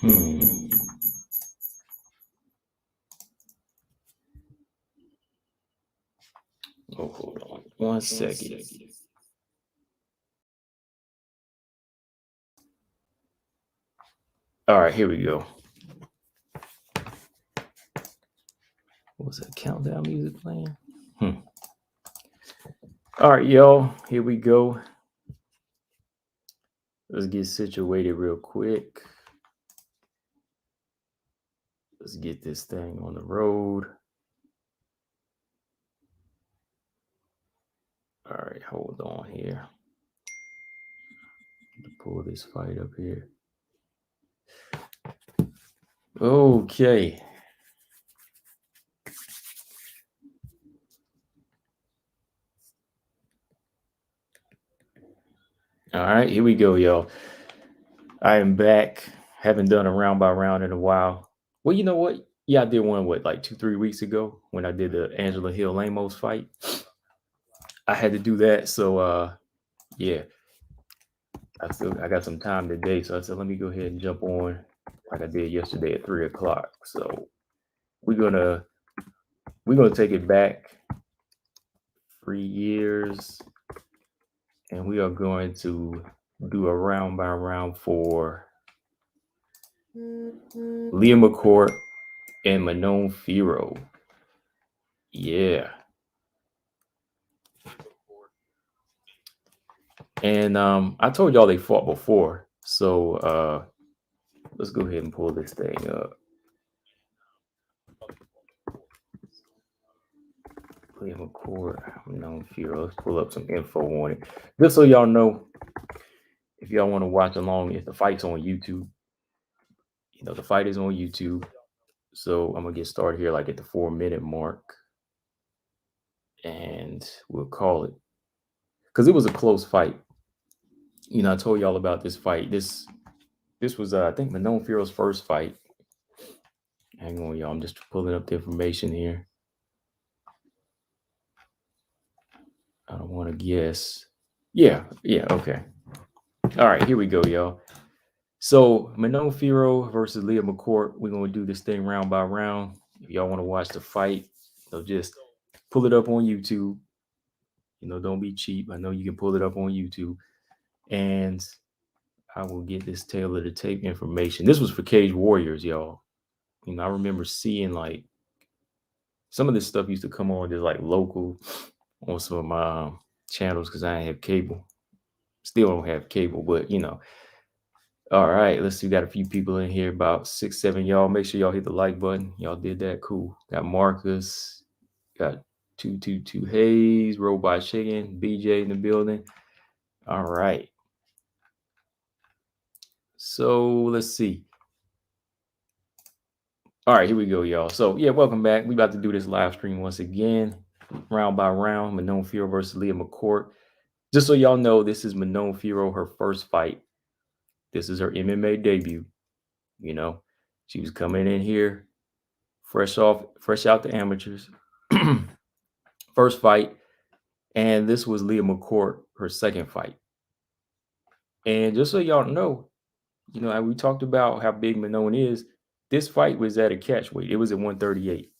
Oh, hold on 1 second. All right, here we go. What was that countdown music playing? All right, y'all, here we go. Let's get situated real quick. Let's get this thing on the road. All right, hold on here. Pull this fight up here. Okay. All right, here we go, y'all. I am back. Haven't done a round by round in a while. Well, you know what? Yeah, I did one, like 2-3 weeks ago when I did the Angela Hill Lamos fight. I had to do that. So, yeah, I got some time today. So I said, let me go ahead and jump on like I did yesterday at 3 o'clock. So we're gonna take it back 3 years, and we are going to do a round by round for Leah McCourt and Manon Fiorot. Yeah. And I told y'all they fought before. So let's go ahead and pull this thing up. Leah McCourt, Manon Fiorot. Let's pull up some info on it. Just so y'all know, if y'all want to watch along, if the fight's on YouTube, you know, the fight is on YouTube. So I'm gonna get started here like at the 4-minute mark. And we'll call it. Because it was a close fight. You know, I told y'all about this fight. This was I think Manon Fiorot's first fight. Hang on, y'all. I'm just pulling up the information here. I don't want to guess. Yeah, okay. All right, here we go, y'all. So Manon Fiorot versus Leah McCourt. We're gonna do this thing round by round. If y'all want to watch the fight, so just pull it up on YouTube. You know, don't be cheap. I know you can pull it up on YouTube. And I will get this tail of the tape information. This was for Cage Warriors, y'all. You know, I remember seeing like some of this stuff used to come on just like local on some of my channels because I didn't have cable. Still don't have cable, but you know. All right, let's see. We got a few people in here, about 6, 7 y'all. Make sure y'all hit the like button. Y'all did that. Cool. Got Marcus, got 222 Hayes, Robot Chicken, BJ in the building. All right. So let's see. All right, here we go, y'all. So yeah, welcome back. We about to do this live stream once again, round by round. Manon Fiorot versus Leah McCourt. Just so y'all know, this is Manon Fiorot, her first fight. This is her MMA debut. You know, she was coming in here fresh out the amateurs. First fight. And this was Leah McCourt, her second fight. And just so y'all know, you know, we talked about how big Manon is. This fight was at a catch weight. It was at 138.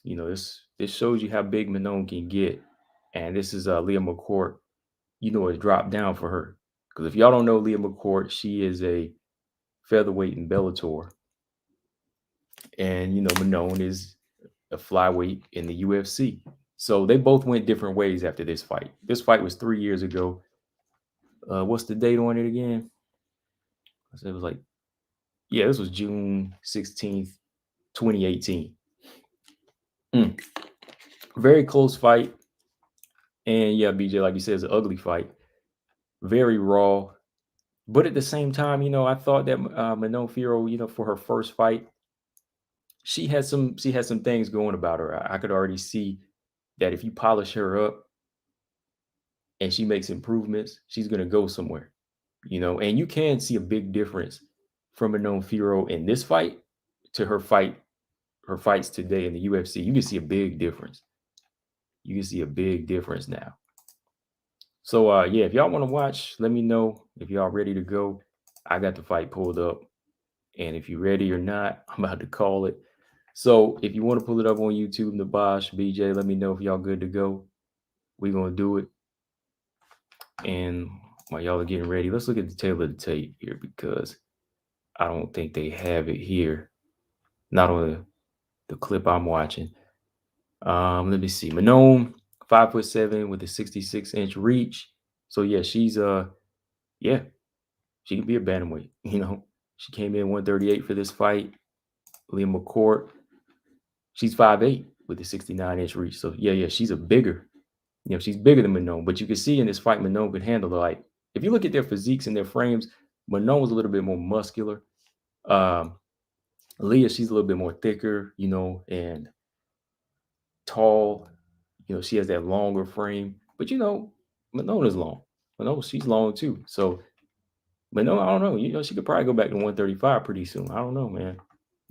You know, this shows you how big Manon can get. And this is Leah McCourt. You know, it dropped down for her. Because if y'all don't know Leah McCourt, she is a featherweight in Bellator. And, you know, Manon is a flyweight in the UFC. So they both went different ways after this fight. This fight was 3 years ago. What's the date on it again? It was like, yeah, this was June 16th, 2018. Very close fight. And yeah, BJ, like you said, it's an ugly fight. Very raw. But at the same time, you know, I thought that Manon Fiorot, you know, for her first fight, she had some things going about her. I could already see that if you polish her up and she makes improvements, she's going to go somewhere, you know. And you can see a big difference from Manon Fiorot in this fight to her fights today in the UFC. You can see a big difference. You can see a big difference now. So yeah, if y'all want to watch, let me know. If y'all ready to go, I got the fight pulled up. And if you're ready or not, I'm about to call it. So if you want to pull it up on YouTube, Nabash, BJ, let me know if y'all good to go. We're going to do it. And while y'all are getting ready, let's look at the tail of the tape here because I don't think they have it here. Not on the clip I'm watching. Let me see. Manon, 5'7" with a 66-inch reach. So yeah, she's yeah, she can be a bantamweight. You know, she came in 138 for this fight. Leah McCourt, she's 5'8" with a 69-inch reach. So yeah, she's a bigger. You know, she's bigger than Manon. But you can see in this fight, Manon could handle her. Like if you look at their physiques and their frames, Manon was a little bit more muscular. Leah, she's a little bit more thicker, you know, and tall. You know, she has that longer frame. But you know, Manon is long. Manon, she's long too. So Manon, I don't know. You know, she could probably go back to 135 pretty soon. I don't know, man.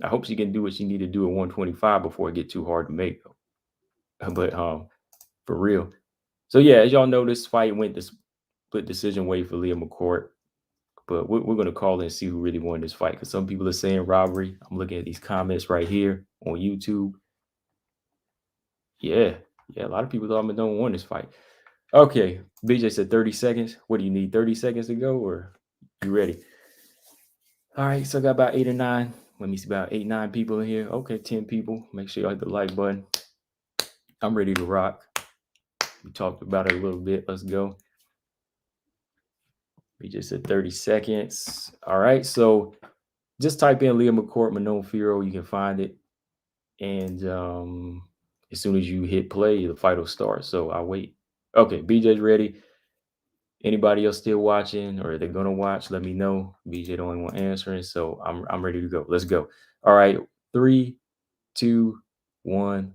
I hope she can do what she need to do at 125 before it get too hard to make. But for real. So yeah, as y'all know, this fight went this split decision way for Leah McCourt. But we're going to call and see who really won this fight because some people are saying robbery. I'm looking at these comments right here on YouTube. Yeah, a lot of people thought Manon won this fight. Okay, BJ said 30 seconds. What do you need? 30 seconds to go, or you ready? All right, so I got about 8 or 9. Let me see, about 8, 9 people in here. Okay, 10 people. Make sure you hit the like button. I'm ready to rock. We talked about it a little bit. Let's go. We just said 30 seconds. All right, so just type in Leah McCourt, Manon Fiorot. You can find it. And as soon as you hit play, the fight will start. So I'll wait. Okay, BJ's ready. Anybody else still watching or they're gonna watch? Let me know. BJ the only one answering, so I'm ready to go. Let's go. All right, 3, 2, 1.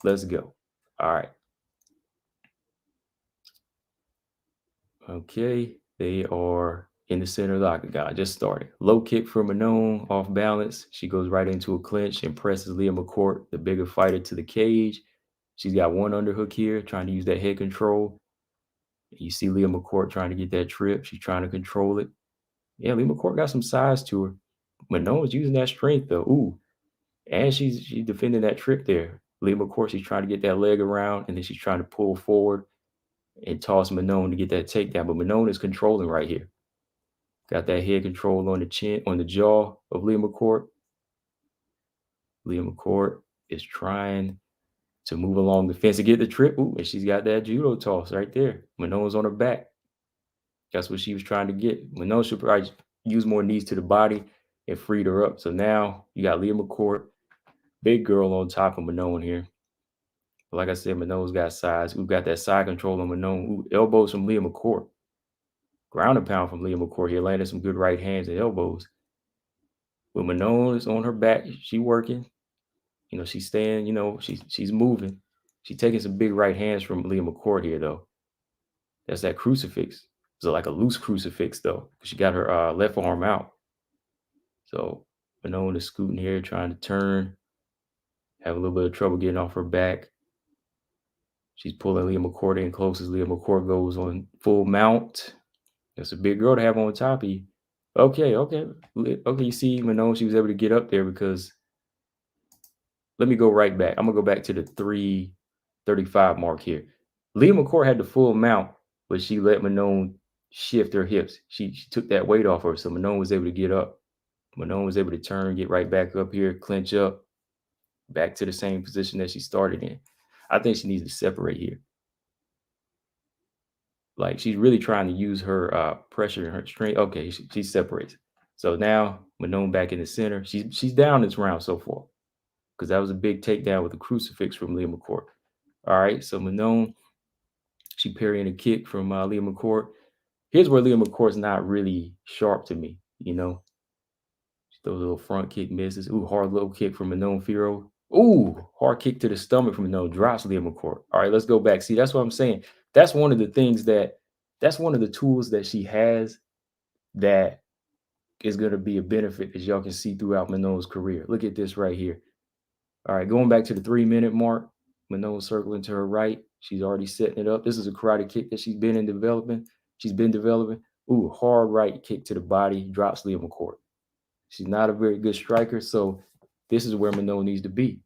Let's go. All right. Okay, they are in the center of the octagon. Just started. Low kick for Manon, off balance. She goes right into a clinch and presses Leah McCourt, the bigger fighter, to the cage. She's got one underhook here, trying to use that head control. You see Leah McCourt trying to get that trip. She's trying to control it. Yeah, Leah McCourt got some size to her. Manon's using that strength though. Ooh, and she's defending that trip there. Leah McCourt, she's trying to get that leg around, and then she's trying to pull forward and toss Manon to get that takedown. But Manon is controlling right here. Got that head control on the chin, on the jaw of Leah McCourt. Leah McCourt is trying to move along the fence to get the trip. Ooh, and she's got that judo toss right there. Manon's on her back. That's what she was trying to get. Manon should probably use more knees to the body and freed her up. So now you got Leah McCourt, big girl on top of Manon here. But like I said, Manon's got size. We've got that side control on Manon. Ooh, elbows from Leah McCourt. Ground and pound from Leah McCourt here, landing some good right hands and elbows. When Manon is on her back, she working. You know, she's staying, you know, she's moving. She's taking some big right hands from Leah McCourt here, though. That's that crucifix. It's like a loose crucifix, though. She got her left arm out. So Manon is scooting here, trying to turn. Have a little bit of trouble getting off her back. She's pulling Leah McCourt in close as Leah McCourt goes on full mount. That's a big girl to have on top of you. Okay. You see, Manon, she was able to get up there because let me go right back. I'm going to go back to the 335 mark here. Leah McCourt had the full mount, but she let Manon shift her hips. She took that weight off her, so Manon was able to get up. Manon was able to turn, get right back up here, clinch up, back to the same position that she started in. I think she needs to separate here. Like she's really trying to use her pressure and her strength. Okay, she separates. So now Manon back in the center. She's down this round so far because that was a big takedown with a crucifix from Leah McCourt. All right, so Manon, she parrying a kick from Leah McCourt. Here's where Leah McCourt's not really sharp to me, you know. She throws a little front kick, misses. Ooh, hard low kick from Manon Fiorot. Ooh, hard kick to the stomach from Manon, drops Leah McCourt. All right, let's go back. See, that's what I'm saying. That's one of the things that's one of the tools that she has that is going to be a benefit, as y'all can see throughout Manon's career. Look at this right here. All right, going back to the 3-minute mark, Manon circling to her right. She's already setting it up. This is a karate kick that she's been developing. Ooh, hard right kick to the body, drops Leah McCourt. She's not a very good striker, so this is where Manon needs to be.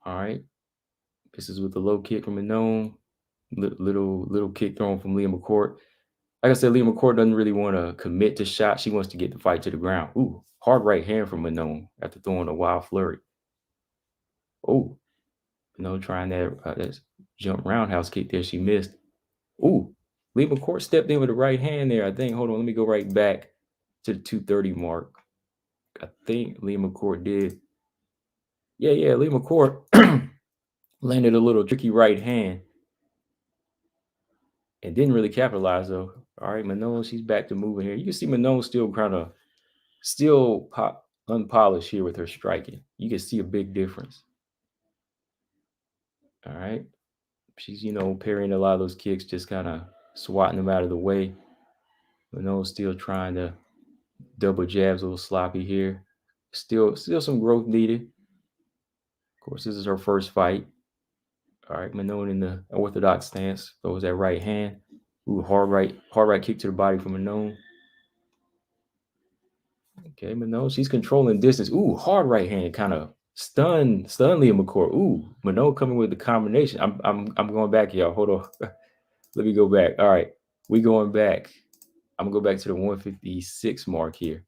All right. This is with the low kick from Manon. Little kick thrown from Leah McCourt. Like I said, Leah McCourt doesn't really want to commit to shots. She wants to get the fight to the ground. Ooh, hard right hand from Manon after throwing a wild flurry. Oh, Manon trying that jump roundhouse kick there. She missed. Ooh, Leah McCourt stepped in with the right hand there, I think. Hold on, let me go right back to the 230 mark. I think Leah McCourt did. Yeah, Leah McCourt landed a little tricky right hand and didn't really capitalize though. All right, Manon, she's back to moving here. You can see Manon still kind of unpolished here with her striking. You can see a big difference. All right. She's, parrying a lot of those kicks, just kind of swatting them out of the way. Manon's still trying to double jabs, a little sloppy here. Still some growth needed. Of course, this is her first fight. All right, Manon in the orthodox stance. Throws that right hand. Ooh, hard right kick to the body from Manon. Okay, Manon, she's controlling distance. Ooh, hard right hand, kind of stun Leah McCourt. Ooh, Manon coming with the combination. I'm going back, y'all. Hold on. Let me go back. All right, we going back. I'm gonna go back to the 156 mark here.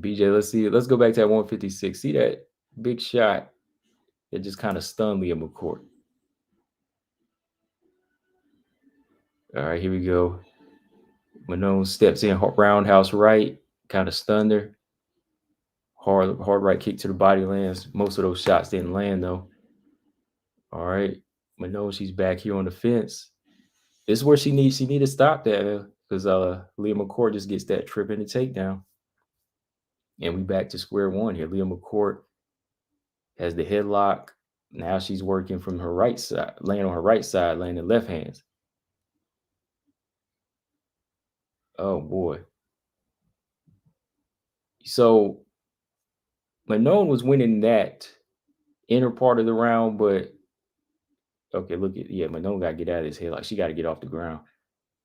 BJ, let's see. Let's go back to that 156. See that big shot that just kind of stunned Leah McCourt. All right, here we go. Manon steps in, roundhouse right, kind of stunned her. Hard right kick to the body lands. Most of those shots didn't land though. All right, Manon, she's back here on the fence. This is where she need to stop that because Leah McCourt just gets that trip in the takedown. And we back to square one here. Leah McCourt has the headlock. Now she's working from her right side, laying on her right side, laying the left hands. Oh boy. So Manon was winning that inner part of the round, but okay, Manon got to get out of his head. Like she got to get off the ground.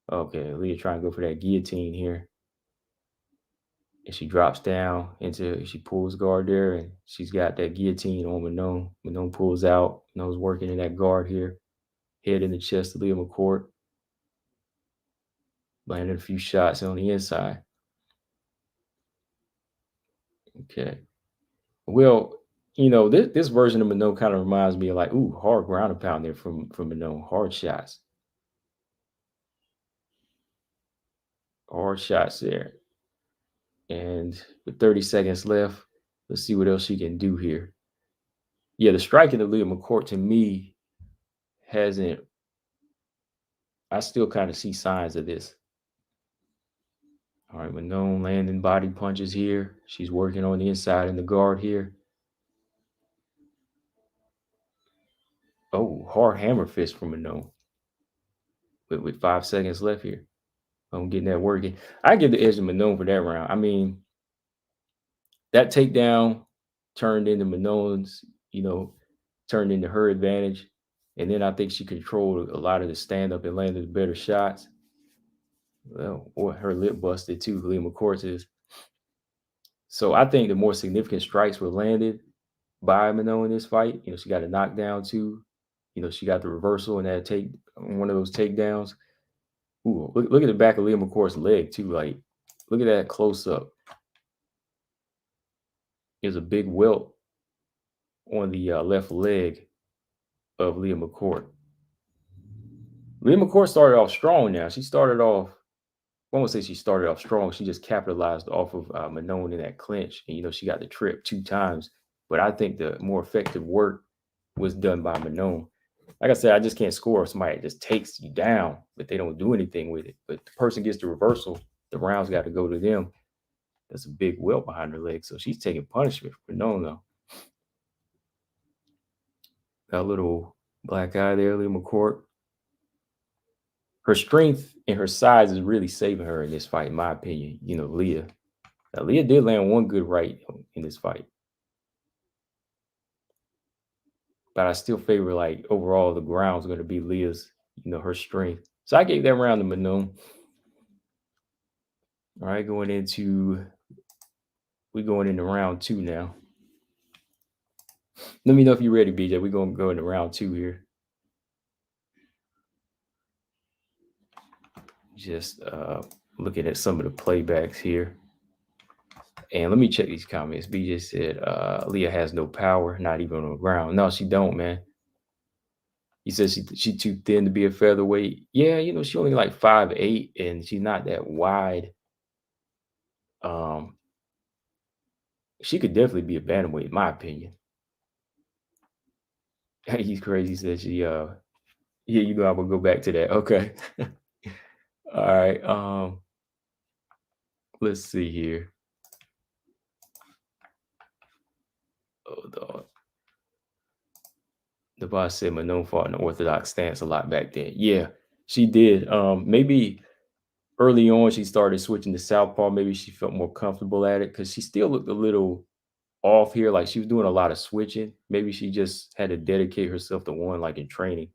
Okay, Leah trying to go for that guillotine here. And she drops down she pulls guard there, and she's got that guillotine on Manon. Manon pulls out. Manon's working in that guard here. Head in the chest of Leah McCourt. Landed a few shots on the inside. Okay. Well, this version of Manon kind of reminds me of like, ooh, hard ground and pound there from Manon. Hard shots. Hard shots there. And with 30 seconds left, let's see what else she can do here. Yeah, the striking of Leah McCourt to me I still kind of see signs of this. All right, Manon landing body punches here. She's working on the inside in the guard here. Oh, hard hammer fist from Manon. With 5 seconds left here. I'm getting that working. I give the edge to Manon for that round. I mean, that takedown turned into Manon's, turned into her advantage. And then I think she controlled a lot of the stand-up and landed better shots. Well, or her lip busted too, Leah McCourt is. So I think the more significant strikes were landed by Manon in this fight. She got a knockdown too. She got the reversal and that one of those takedowns. Ooh, look at the back of Leah McCourt's leg too. Like, look at that close up. There's a big welt on the left leg of Leah McCourt. Leah McCourt started off strong now. She started off, I won't say she started off strong. She just capitalized off of Manon in that clinch. And, she got the trip 2 times. But I think the more effective work was done by Manon. Like I said, I just can't score if somebody just takes you down, but they don't do anything with it. But the person gets the reversal, the rounds got to go to them. That's a big welt behind her leg. So she's taking punishment for Manon, though. That little black eye there, Leah McCourt. Her strength and her size is really saving her in this fight, in my opinion. Leah. Now, Leah did land one good right in this fight. But I still favor, like, overall, the ground's going to be Leah's, her strength. So I gave that round to Manon. All right, we're going into round 2 now. Let me know if you're ready, BJ. We're gonna go into round 2 here. Just looking at some of the playbacks here. And let me check these comments. BJ said Leah has no power, not even on the ground. No, she don't, man. He says she too thin to be a featherweight. Yeah, she only like 5'8", and she's not that wide. She could definitely be a bantamweight, in my opinion. He's crazy. He said yeah, you know, I will go back to that. Okay. All right. Let's see here. Oh, the boss said Manon fought an orthodox stance a lot back then. Yeah, she did. Maybe early on she started switching to southpaw. Maybe she felt more comfortable at it because she still looked a little off here. Like she was doing a lot of switching. Maybe she just had to dedicate herself to one, like in training.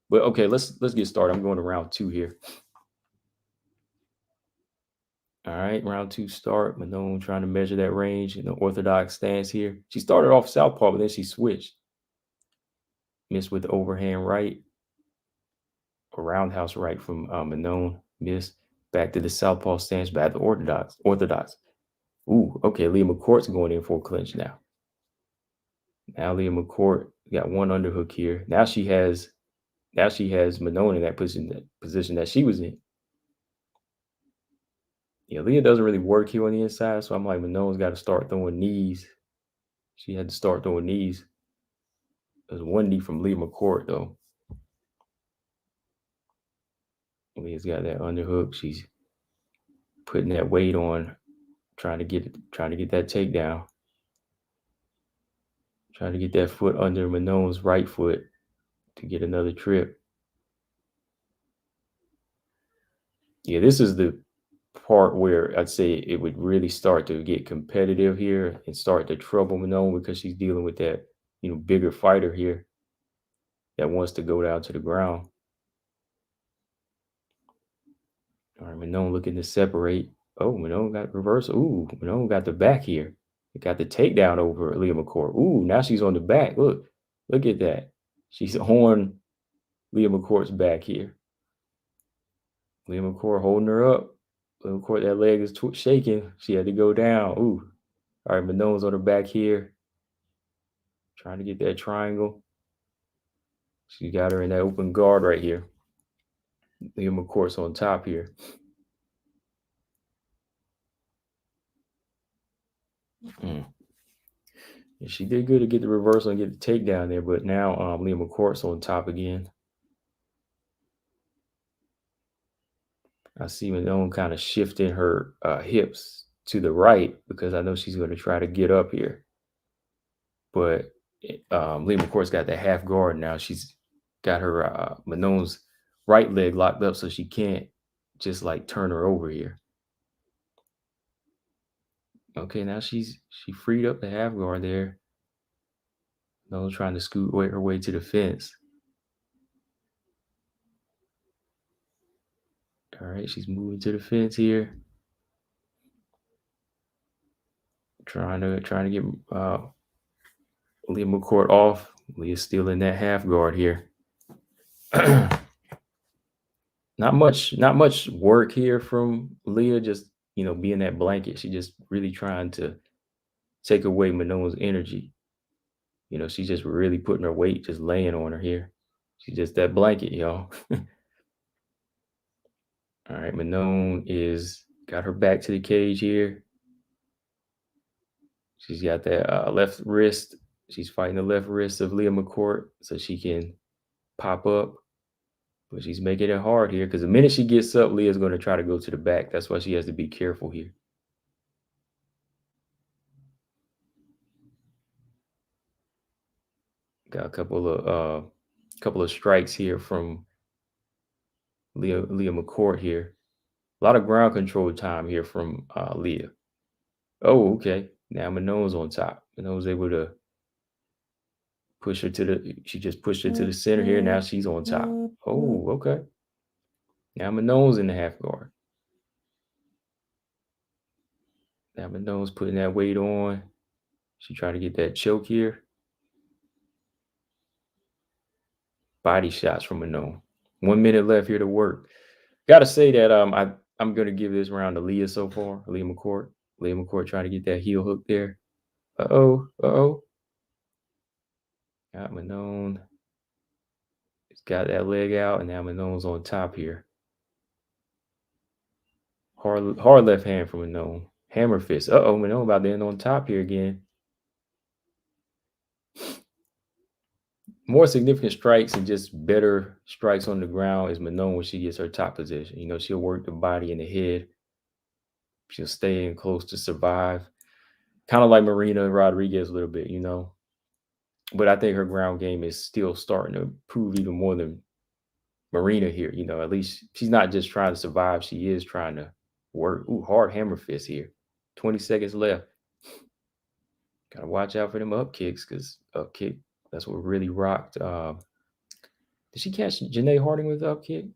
But okay, let's get started. I'm going to round 2 here. All right, round 2 start. Manon trying to measure that range in the orthodox stance here. She started off southpaw, but then she switched. Missed with the overhand right. A roundhouse right from Manon. Missed. Back to the southpaw stance. Back to orthodox. Ooh, okay. Leah McCourt's going in for a clinch now. Now Leah McCourt got one underhook here. Now she has Manon in that position that she was in. Yeah, Leah doesn't really work here on the inside, so I'm like, Manon's got to start throwing knees. She had to start throwing knees. There's one knee from Leah McCourt, though. Leah's got that underhook. She's putting that weight on, trying to get that takedown. Trying to get that foot under Manon's right foot to get another trip. Yeah, this is the part where I'd say it would really start to get competitive here and start to trouble Manon because she's dealing with that, bigger fighter here that wants to go down to the ground. All right, Manon looking to separate. Oh, Manon got reverse. Ooh, Manon got the back here. Got the takedown over Leah McCourt. Ooh, now she's on the back. Look at that. She's on Leah McCourt's back here. Leah McCourt holding her up. Leah McCourt, that leg is shaking. She had to go down. Ooh. All right, Manon's on her back here. Trying to get that triangle. She got her in that open guard right here. Leah McCourt's on top here. And she did good to get the reversal and get the takedown there, but now Leah McCourt's on top again. I see Manon kind of shifting her hips to the right because I know she's going to try to get up here. But Leah McCourt's got that half guard now. She's got her Manon's right leg locked up so she can't just like turn her over here. Okay, now she freed up the half guard there. Manon's trying to scoot her way to the fence. All right, she's moving to the fence here. Trying to get Leah McCourt off. Leah's still in that half guard here. Not much work here from Leah, just being that blanket. She just really trying to take away Manon's energy. She's just really putting her weight, just laying on her here. She's just that blanket, y'all. All right, Manon got her back to the cage here. She's got that left wrist. She's fighting the left wrist of Leah McCourt so she can pop up. But she's making it hard here because the minute she gets up, Leah's going to try to go to the back. That's why she has to be careful here. Got a couple of strikes here from Leah McCourt here. A lot of ground control time here from Leah. Oh, okay. Now Manon's on top. Manon's able to push her she just pushed her to the center here. Now she's on top. Oh, okay. Now Manon's in the half guard. Now Manon's putting that weight on. She trying to get that choke here. Body shots from Manon. 1 minute left here to work. Gotta say that I'm gonna give this round to Leah so far. Leah McCourt. Leah McCourt trying to get that heel hook there. Uh-oh. Got Manon. It's got that leg out, and now Manon's on top here. Hard left hand from Manon. Hammer fist. Uh-oh, Manon about to end on top here again. More significant strikes and just better strikes on the ground is Manon when she gets her top position. You know, she'll work the body and the head. She'll stay in close to survive. Kind of like Marina Rodriguez a little bit, you know. But I think her ground game is still starting to prove even more than Marina here. You know, at least she's not just trying to survive. She is trying to work. Ooh, hard hammer fist here. 20 seconds left. Gotta watch out for them up kicks because up kick, that's what really rocked. Did she catch Janae Harding with the up kick?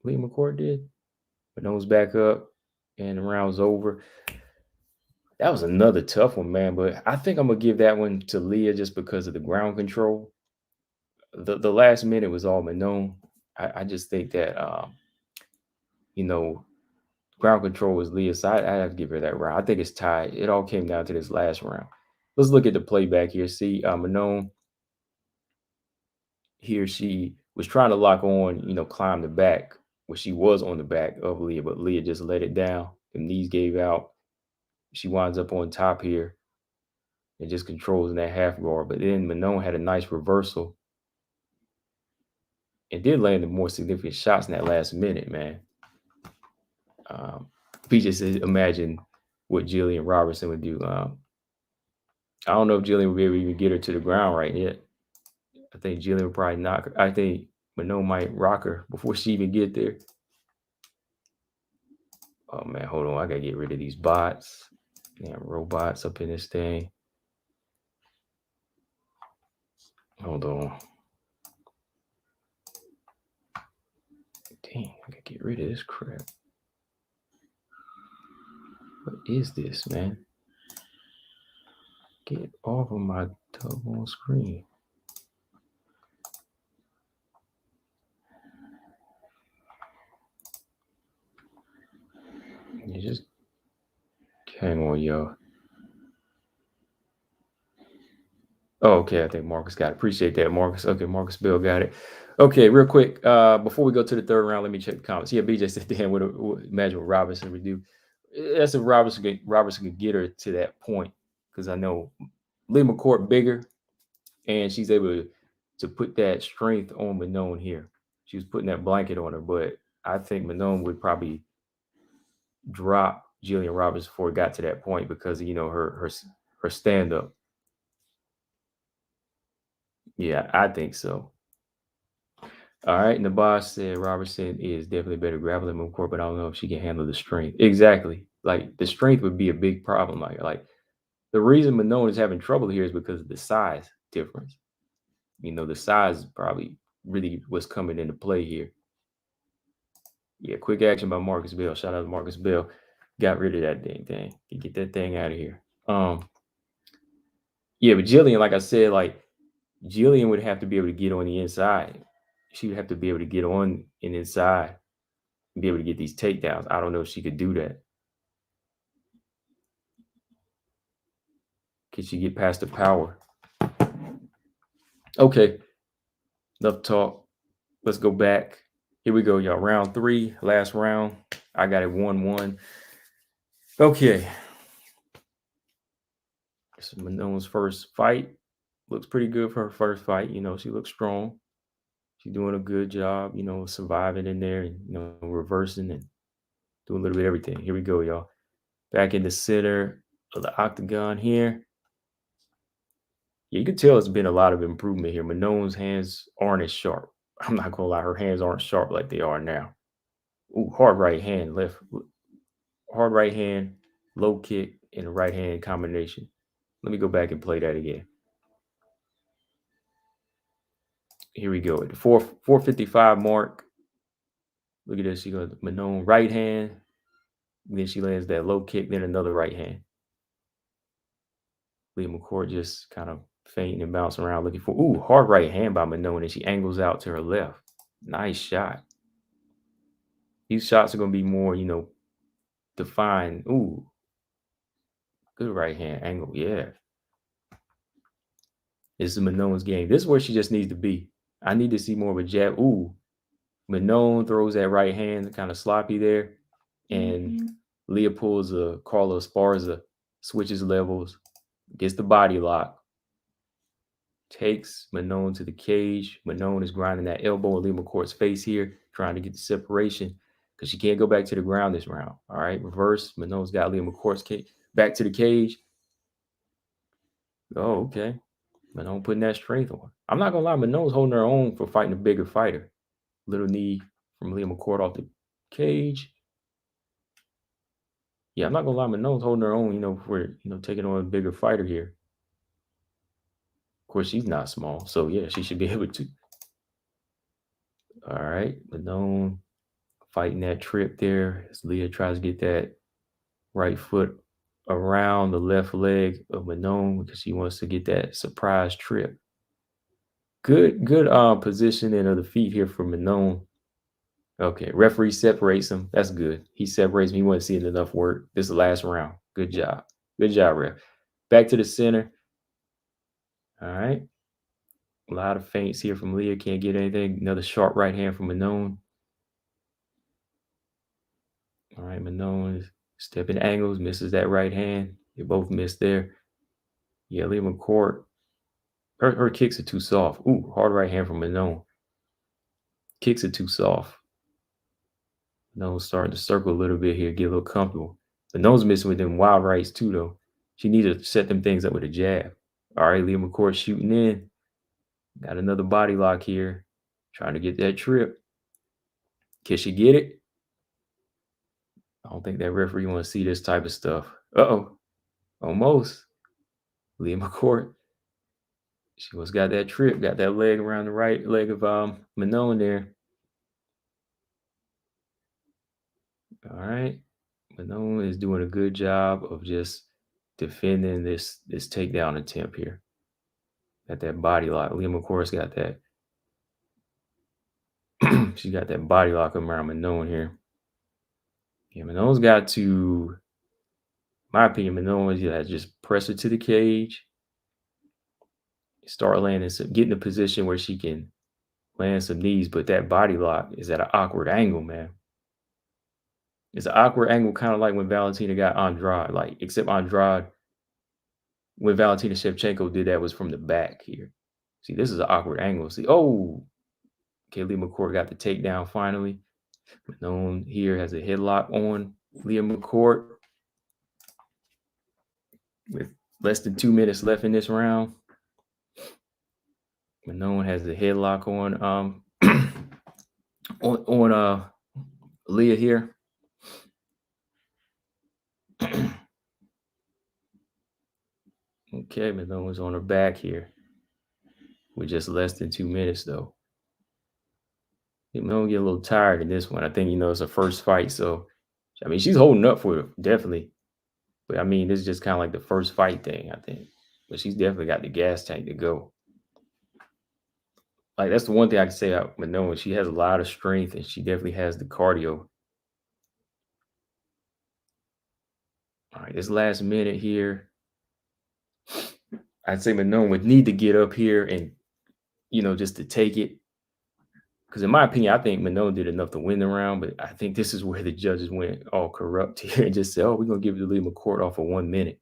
Leah McCourt did. But nose back up and the round's over. That was another tough one, man. But I think I'm gonna give that one to Leah just because of the ground control. The last minute was all Manon. I just think that you know, ground control was Leah's side. I have to give her that round. I think it's tied. It all came down to this last round. Let's look at the playback here. See, Manon here, she was trying to lock on, you know, climb the back, where she was on the back of Leah, but Leah just let it down. The knees gave out. She winds up on top here and just controls in that half guard. But then Manon had a nice reversal and did land the more significant shots in that last minute, man. PJ said, imagine what Jillian Robertson would do. I don't know if Jillian would be able to even get her to the ground right yet. I think Jillian would probably knock her. I think Manon might rock her before she even get there. Oh, man, hold on. I got to get rid of these bots. Damn, robots up in this thing. Hold on. Dang, I got to get rid of this crap. What is this, man? Get off of my double screen. You just hang on, yo. Oh, okay. I think Marcus got it. Appreciate that, Marcus. Okay, Marcus Bill got it. Okay, real quick. Before we go to the third round, let me check the comments. Yeah, BJ said, "Damn, imagine what Robinson would do." That's if Robinson could get her to that point, because I know Leah McCourt bigger, and she's able to put that strength on Manon here. She was putting that blanket on her, but I think Manon would probably drop Jillian Roberts before it got to that point because you know her stand up. Yeah, I think so. All right, and the boss said Robertson is definitely better grappler than McCourt, but I don't know if she can handle the strength. Exactly, like the strength would be a big problem. Like the reason Manon is having trouble here is because of the size difference. You know, the size probably really was coming into play here. Yeah, quick action by Marcus Bell. Shout out to Marcus Bell. Got rid of that dang thing. Get that thing out of here. Yeah, but Jillian, like I said, like Jillian would have to be able to get on the inside. She would have to be able to get on and inside and be able to get these takedowns. I don't know if she could do that. Can she get past the power? Okay. Enough talk. Let's go back. Here we go, y'all. Round 3, last round. I got it 1-1. Okay. This is Manon's first fight. Looks pretty good for her first fight. You know, she looks strong. She's doing a good job, you know, surviving in there and, you know, reversing and doing a little bit of everything. Here we go, y'all. Back in the center of the octagon here. Yeah, you can tell it's been a lot of improvement here. Manon's hands aren't as sharp. I'm not gonna lie, her hands aren't sharp like they are now. Ooh, hard right hand, hard right hand, low kick, and a right hand combination. Let me go back and play that again. Here we go. At the 455 mark. Look at this. She goes Manon right hand. Then she lands that low kick, then another right hand. Leah McCourt just kind of fainting and bouncing around looking for, ooh, hard right hand by Manon, and she angles out to her left. Nice shot. These shots are going to be more, defined. Ooh, good right hand angle. Yeah. This is Manon's game. This is where she just needs to be. I need to see more of a jab. Ooh, Manon throws that right hand kind of sloppy there. And Leah pulls a Carla Esparza, switches levels, gets the body lock, takes Manon to the cage. Manon is grinding that elbow in Leah McCourt's face here, trying to get the separation because she can't go back to the ground this round. All right, reverse. Manon's got Leah McCourt's cage back to the cage. Oh, okay. Manon putting that strength on. I'm not gonna lie, Manon's holding her own for fighting a bigger fighter. Little knee from Leah McCourt off the cage. Yeah, I'm not gonna lie, Manon's holding her own, for taking on a bigger fighter here. Of course, she's not small, so yeah, she should be able to. All right, Manon fighting that trip there as Leah tries to get that right foot around the left leg of Manon because she wants to get that surprise trip. Good positioning of the feet here for Manon. Okay, referee separates him. That's good. He separates him. He wasn't seeing enough work. This is the last round. Good job. Good job, ref. Back to the center. All right. A lot of feints here from Leah. Can't get anything. Another sharp right hand from Manon. All right, Manon is stepping angles, misses that right hand. They both missed there. Yeah, Leah McCourt. Her kicks are too soft. Ooh, hard right hand from Manon. Kicks are too soft. Manon's starting to circle a little bit here, get a little comfortable. Manon's missing with them wild rights too, though. She needs to set them things up with a jab. All right, Leah McCourt shooting in. Got another body lock here. Trying to get that trip. Can she get it? I don't think that referee wants to see this type of stuff. Uh-oh. Almost. Leah McCourt. She was got that trip, got that leg around the right leg of Manon there. All right. Manon is doing a good job of just defending this takedown attempt here. Got that body lock. Leah McCourt's got that. She got that body lock around Manon here. Yeah, Manon's got to, my opinion, Manon is just press her to the cage. Start landing some, get in a position where she can land some knees, but that body lock is at an awkward angle, man. It's an awkward angle, kind of like when Valentina got Andrade, like, except Andrade, when Valentina Shevchenko did that, was from the back here. See, this is an awkward angle. See, oh, okay, Leah McCourt got the takedown finally. Manon here has a headlock on Leah McCourt with less than 2 minutes left in this round. Manon has the headlock on on Leah here. Okay, Manon was on her back here with just less than 2 minutes though. Manon get a little tired in this one. I think it's her first fight, so I mean she's holding up for it, definitely. But I mean, this is just kind of like the first fight thing, I think. But she's definitely got the gas tank to go. Like, that's the one thing I can say about Manon. She has a lot of strength and she definitely has the cardio. All right, this last minute here, I'd say Manon would need to get up here and, just to take it. Because in my opinion, I think Manon did enough to win the round, but I think this is where the judges went all corrupt here and just said, oh, we're going to give it to Leah McCourt off of 1 minute.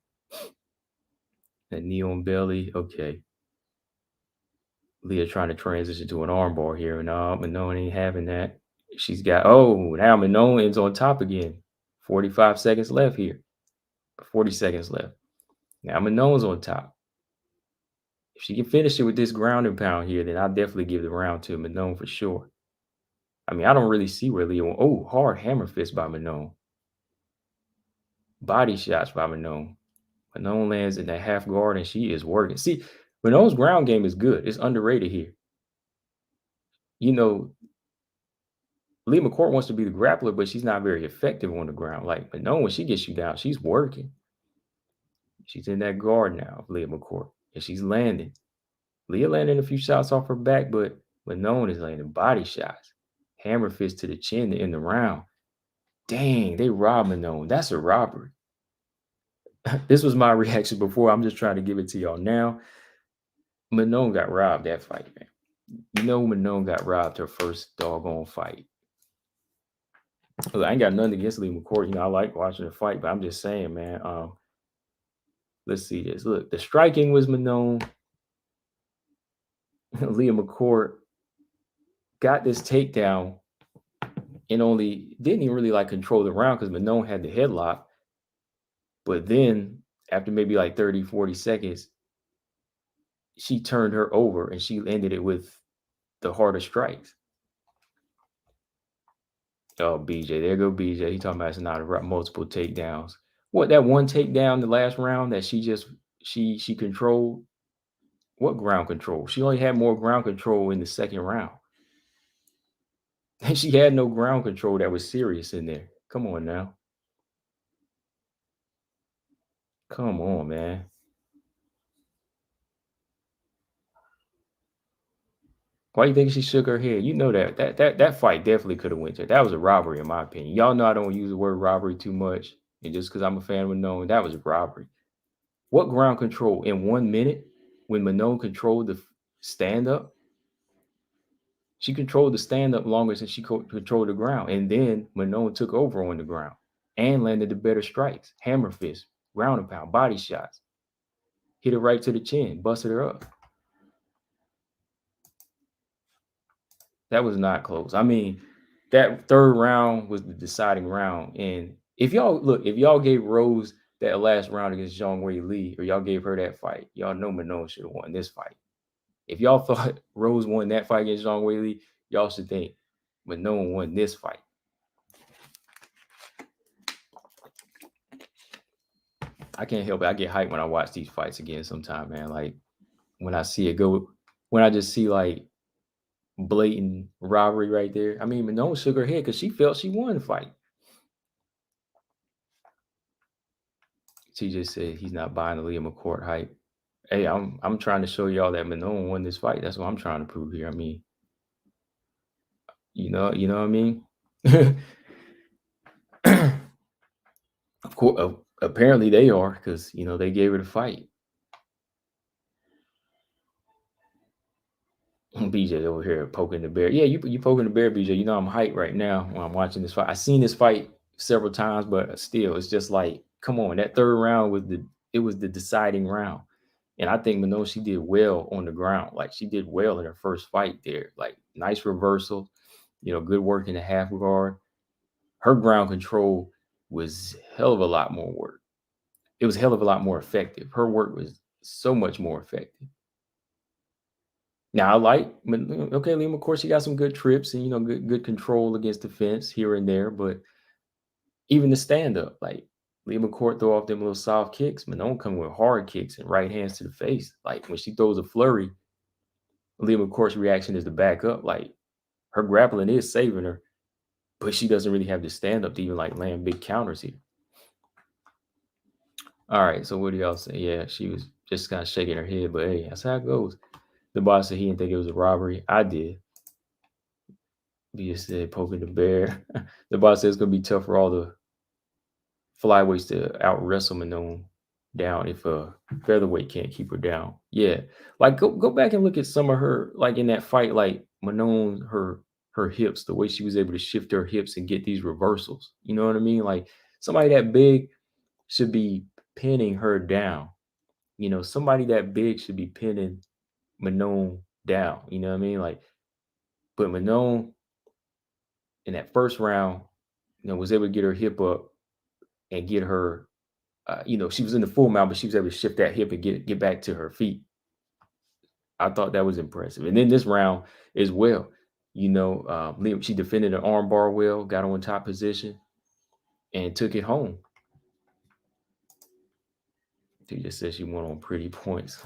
That knee on belly, okay. Leah trying to transition to an armbar here, and Manon ain't having that. She's got, now Manon is on top again. 45 seconds left here. 40 seconds left. Now Manon's on top. If she can finish it with this ground and pound here, then I'll definitely give the round to Manon for sure. I mean, I don't really see where Leah went. Hard hammer fist by Manon. Body shots by Manon. Manon lands in that half guard and she is working. See, Manon's ground game is good. It's underrated here. Leah McCourt wants to be the grappler, but she's not very effective on the ground. Like Manon, when she gets you down, she's working. She's in that guard now, Leah McCourt, and she's landing. Leah landing a few shots off her back, but Manon is landing body shots. Hammer fist to the chin to end the round. Dang, they robbed Manon. That's a robbery. This was my reaction before. I'm just trying to give it to y'all now. Manon got robbed that fight, man. You know Manon got robbed her first doggone fight. Look, I ain't got nothing against Leah McCourt. You know, I like watching her fight, but I'm just saying, man. Let's see this. Look, the striking was Manon. Leah McCourt got this takedown and only didn't even really like control the round because Manon had the headlock. But then after maybe like 30, 40 seconds, she turned her over and she ended it with the harder strikes. Oh, BJ, there go BJ. He talking about it's not multiple takedowns. What, that one takedown the last round that she controlled? What ground control? She only had more ground control in the second round. And she had no ground control that was serious in there. Come on now. Come on, man. Why do you think she shook her head? You know that fight definitely could have went there. That was a robbery, in my opinion. Y'all know I don't use the word robbery too much. And just because I'm a fan of Manon, that was a robbery. What ground control in 1 minute when Manon controlled the stand-up? She controlled the stand-up longer than she controlled the ground. And then Manon took over on the ground and landed the better strikes. Hammer fist, ground and pound, body shots. Hit her right to the chin, busted her up. That was not close. I mean, that third round was the deciding round. And if y'all gave Rose that last round against Zhang Wei Li, or y'all gave her that fight, y'all know Manon should have won this fight. If y'all thought Rose won that fight against Zhang Wei Li, y'all should think Manon won this fight. I can't help it. I get hyped when I watch these fights again sometime, man. Like when I see it go, when I just see like blatant robbery right there. I mean, Manon shook her head because she felt she won the fight. She just said he's not buying the Leah McCourt hype. Hey, I'm trying to show y'all that Manon won this fight. That's what I'm trying to prove here. I mean, you know what I mean? Of course, apparently they are because they gave her the fight. BJ over here poking the bear. Yeah, you poking the bear, BJ. You know I'm hyped right now when I'm watching this fight. I've seen this fight several times, but still, it's just like, come on, that third round was the deciding round. And I think Manon, she did well on the ground. Like she did well in her first fight there. Like nice reversal, good work in the half guard. Her ground control was hell of a lot more work. It was hell of a lot more effective. Her work was so much more effective. Now I like, okay, Liam, of course, she got some good trips and good control against the fence here and there, but even the stand up, like Leah McCourt throw off them little soft kicks, Manon come with hard kicks and right hands to the face. Like when she throws a flurry, Leah McCourt's reaction is to back up. Like her grappling is saving her, but she doesn't really have the stand up to even like land big counters here. All right, so what do y'all say? Yeah, she was just kind of shaking her head, but hey, that's how it goes. The boss said he didn't think it was a robbery. I did. Bia said poking the bear. The boss said it's gonna be tough for all the flyweights to out wrestle Manon down if a featherweight can't keep her down. Yeah, like go back and look at some of her, like in that fight, like Manon, her hips, the way she was able to shift her hips and get these reversals. You know what I mean? Like somebody that big should be pinning her down. Somebody that big should be pinning Manon down. You know what I mean? Like, but Manon in that first round, was able to get her hip up and get her, she was in the full mount, but she was able to shift that hip and get back to her feet. I thought that was impressive. And then this round as well, she defended an arm bar well, got on top position, and took it home. She just said she won on pretty points.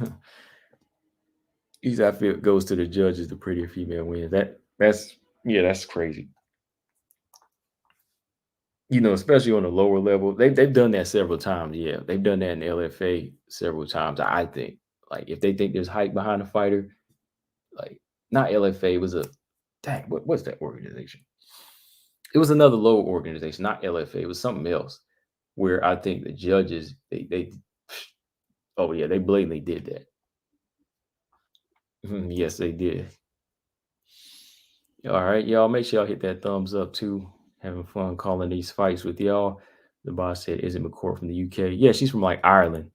I feel it goes to the judges, the prettier female wins. That's crazy. especially on the lower level. They've done that several times. Yeah, they've done that in the LFA several times. I think, like, if they think there's hype behind a fighter, like, not LFA, it was a dang, what's that organization? It was another low organization, not LFA. It was something else where I think the judges they oh yeah, they blatantly did that. Yes, they did. All right, y'all. Make sure y'all hit that thumbs up too. Having fun calling these fights with y'all. The boss said, "Is it McCourt from the UK?" Yeah, she's from like Ireland.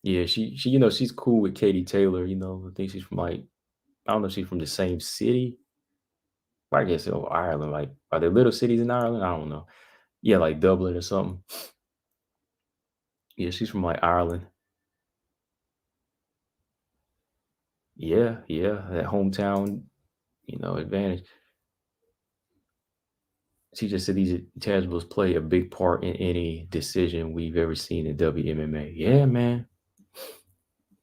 Yeah, she she's cool with Katie Taylor. I think she's from like I don't know if she's from the same city. I guess Ireland. Like, are there little cities in Ireland? I don't know. Yeah, like Dublin or something. Yeah, she's from like Ireland. Yeah, yeah, that hometown, advantage. She just said these intangibles play a big part in any decision we've ever seen in WMMA. Yeah, man.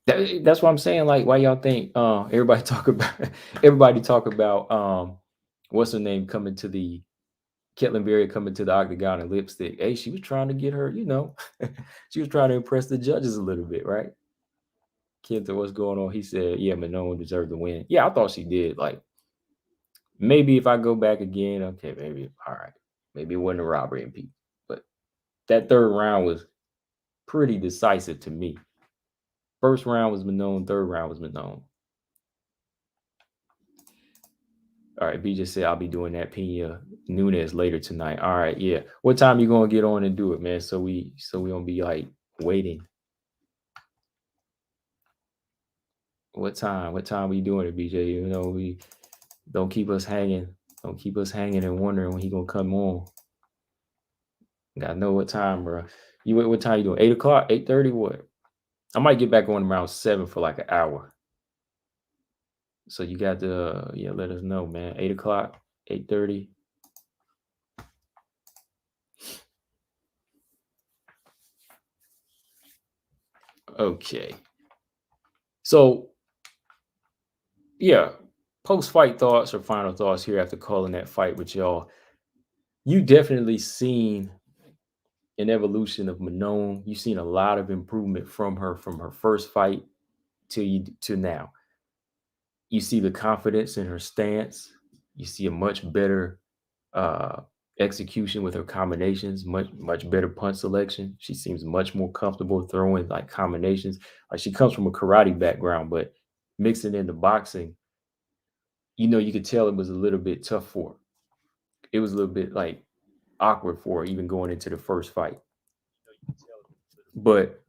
That's what I'm saying. Like, why y'all think everybody talk about everybody talk about what's her name coming to the Ketlin Berry coming to the octagon in lipstick. Hey, she was trying to get her, she was trying to impress the judges a little bit, right? Kenta, what's going on? He said, yeah, Manon deserved the win. Yeah, I thought she did. Like, maybe if I go back again, okay, maybe all right. Maybe it wasn't a robbery and Pete. But that third round was pretty decisive to me. First round was Manon, third round was Manon. All right, B just said I'll be doing that Pena Nunez later tonight. All right, yeah. What time you gonna get on and do it, man? So we don't be like waiting. What time? What time we doing it, BJ? We don't keep us hanging. Don't keep us hanging and wondering when he gonna come on. Gotta know what time, bro. What time you doing? 8 o'clock, 8:30? What? I might get back on around 7 for like an hour. So you got to let us know, man. 8 o'clock, 8:30. Okay. So yeah, post-fight thoughts or final thoughts here after calling that fight with y'all. You definitely seen an evolution of Manon. You've seen a lot of improvement from her first fight to now. You see the confidence in her stance. You see a much better uh execution with her combinations, much better punch selection. She seems much more comfortable throwing like combinations. Like, she comes from a karate background, but mixing in the boxing, you could tell it was a little bit tough for her. It was a little bit like awkward for her even going into the first fight. But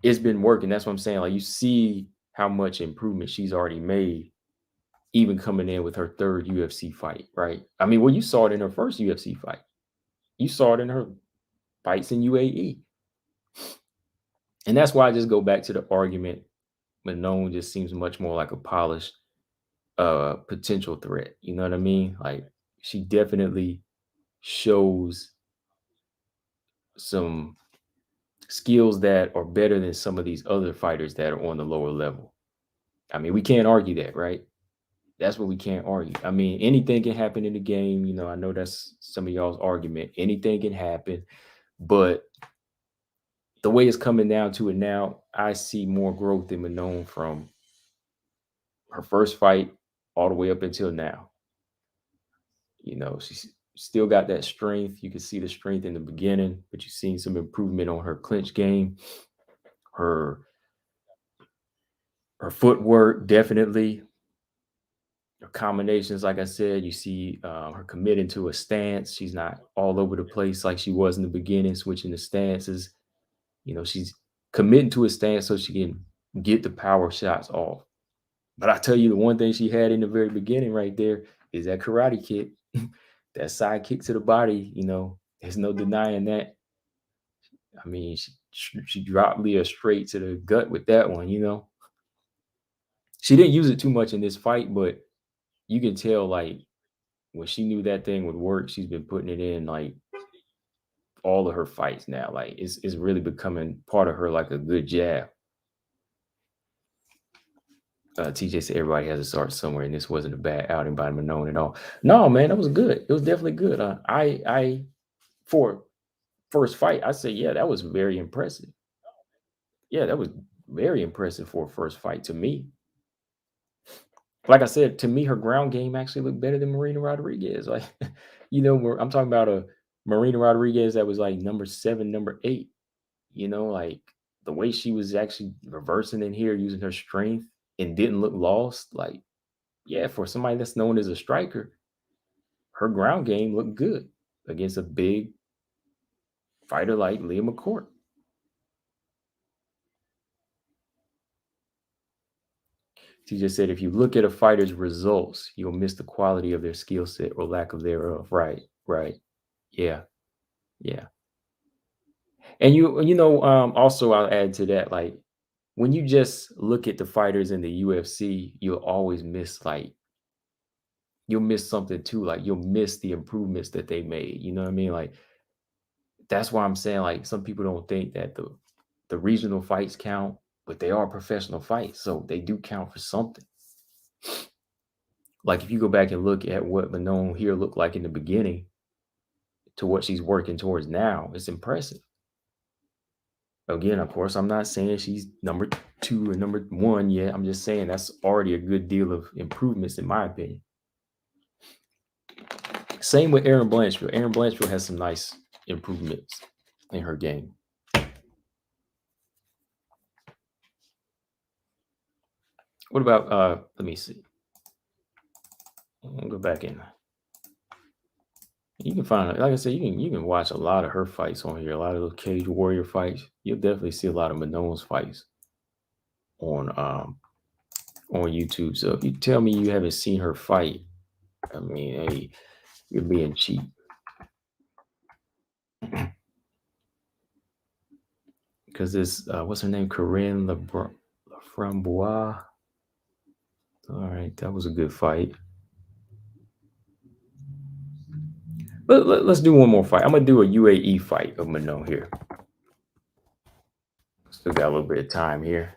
it's been working. That's what I'm saying. Like, you see how much improvement she's already made, even coming in with her third UFC fight, right? I mean, well, you saw it in her first UFC fight. You saw it in her fights in UAE. And that's why I just go back to the argument. Manon just seems much more like a polished potential threat. You know what I mean? Like, she definitely shows some skills that are better than some of these other fighters that are on the lower level. I mean, we can't argue that, right? That's what we can't argue. I mean, anything can happen in the game. I know that's some of y'all's argument. Anything can happen, but the way it's coming down to it now, I see more growth in Manon from her first fight all the way up until now. She's still got that strength. You can see the strength in the beginning, but you've seen some improvement on her clinch game, her footwork, definitely. Her combinations, like I said, you see her committing to a stance. She's not all over the place like she was in the beginning, switching the stances. She's committing to a stance so she can get the power shots off. But I tell you, the one thing she had in the very beginning right there is that karate kick, that side kick to the body. There's no denying that. I mean, she dropped Leah straight to the gut with that one. She didn't use it too much in this fight, but you can tell, like, when she knew that thing would work, she's been putting it in like all of her fights now. Like, it's really becoming part of her, like a good jab. TJ said everybody has to start somewhere, and this wasn't a bad outing by Manon at all. No, man, that was good. It was definitely good. I for first fight, I say, yeah, that was very impressive. Yeah, that was very impressive for a first fight to me. Like I said, to me, her ground game actually looked better than Marina Rodriguez. Like, I'm talking about a Marina Rodriguez that was like number 7, number 8. Like the way she was actually reversing in here, using her strength and didn't look lost. Like, yeah, for somebody that's known as a striker, her ground game looked good against a big fighter like Leah McCourt. She just said, if you look at a fighter's results, you'll miss the quality of their skill set or lack of thereof. Right, right. Yeah, yeah. And also I'll add to that, like when you just look at the fighters in the UFC, you'll miss something too. Like you'll miss the improvements that they made. You know what I mean? Like that's why I'm saying like some people don't think that the regional fights count, but they are professional fights, so they do count for something. Like if you go back and look at what Manon here looked like in the beginning to what she's working towards now, it's impressive. Again, of course, I'm not saying she's number 2 or number 1 yet. I'm just saying that's already a good deal of improvements in my opinion. Same with Erin Blanchfield. Erin Blanchfield has some nice improvements in her game. What about let me see. I'll go back in. You can find, like I said, you can watch a lot of her fights on here, a lot of those Cage Warrior fights. You'll definitely see a lot of Manon's fights on YouTube. So if you tell me you haven't seen her fight, I mean, hey, you're being cheap. Because this, what's her name? Corinne Laframboise. All right, that was a good fight. Let's do one more fight. I'm gonna do a UAE fight of Manon here. Still got a little bit of time here.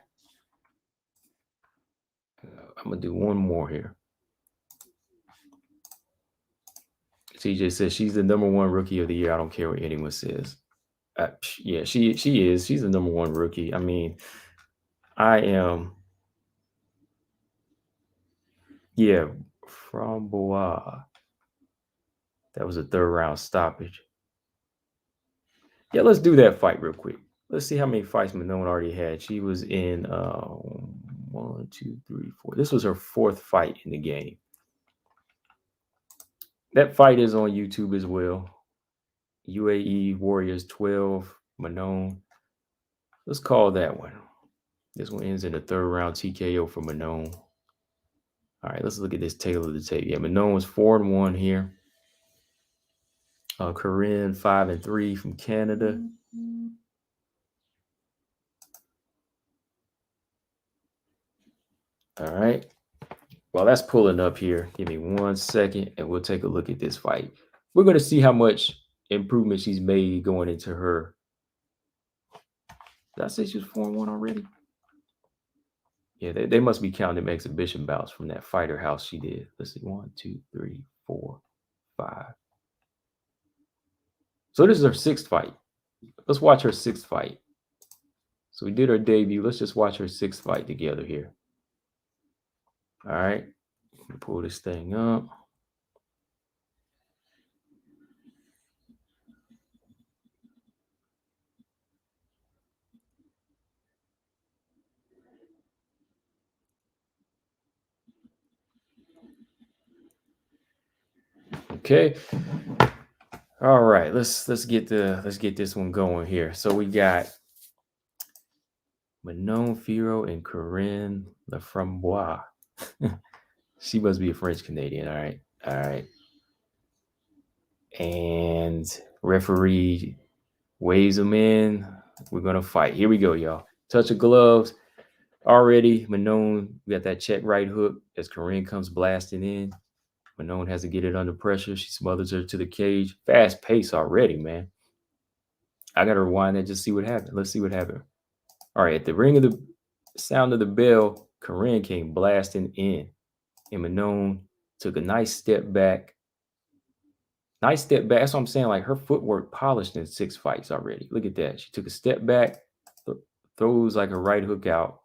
I'm gonna do one more here. TJ says she's the number 1 rookie of the year. I don't care what anyone says. Yeah, she is. She's the number 1 rookie. I mean, I am. Yeah, Framboise. That was a 3rd round stoppage. Yeah, let's do that fight real quick. Let's see how many fights Manon already had. She was in 1, 2, 3, 4. This was her 4th fight in the game. That fight is on YouTube as well. UAE Warriors 12, Manon. Let's call that one. This one ends in the 3rd round TKO for Manon. All right, let's look at this tail of the tape. Yeah, Manon was 4-1 here. Corinne 5-3 from Canada. All right. Well, that's pulling up here. Give me 1 second and we'll take a look at this fight. We're going to see how much improvement she's made going into her. Did I say she was 4-1 already? Yeah, they must be counting them exhibition bouts from that fighter house she did. Let's see. 1, 2, 3, 4, 5. So this is her 6th fight. Let's watch her 6th fight. So we did her debut. Let's just watch her 6th fight together here. All right. Pull this thing up. Okay. All right. Let's get this one going here. So we got Manon Fiorot and Corinne Laframboise. She must be a French Canadian. All right. All right. And referee waves them in. We're gonna fight. Here we go, y'all. Touch of gloves. Already, Manon, we got that check right hook as Corinne comes blasting in. Manon has to get it under pressure. She smothers her to the cage. Fast pace already, man. I got to rewind and just see what happened. Let's see what happened. All right, at the ring of the sound of the bell, Corinne came blasting in, and Manon took a nice step back. Nice step back. That's what I'm saying. Like her footwork polished in 6 fights already. Look at that. She took a step back, throws like a right hook out,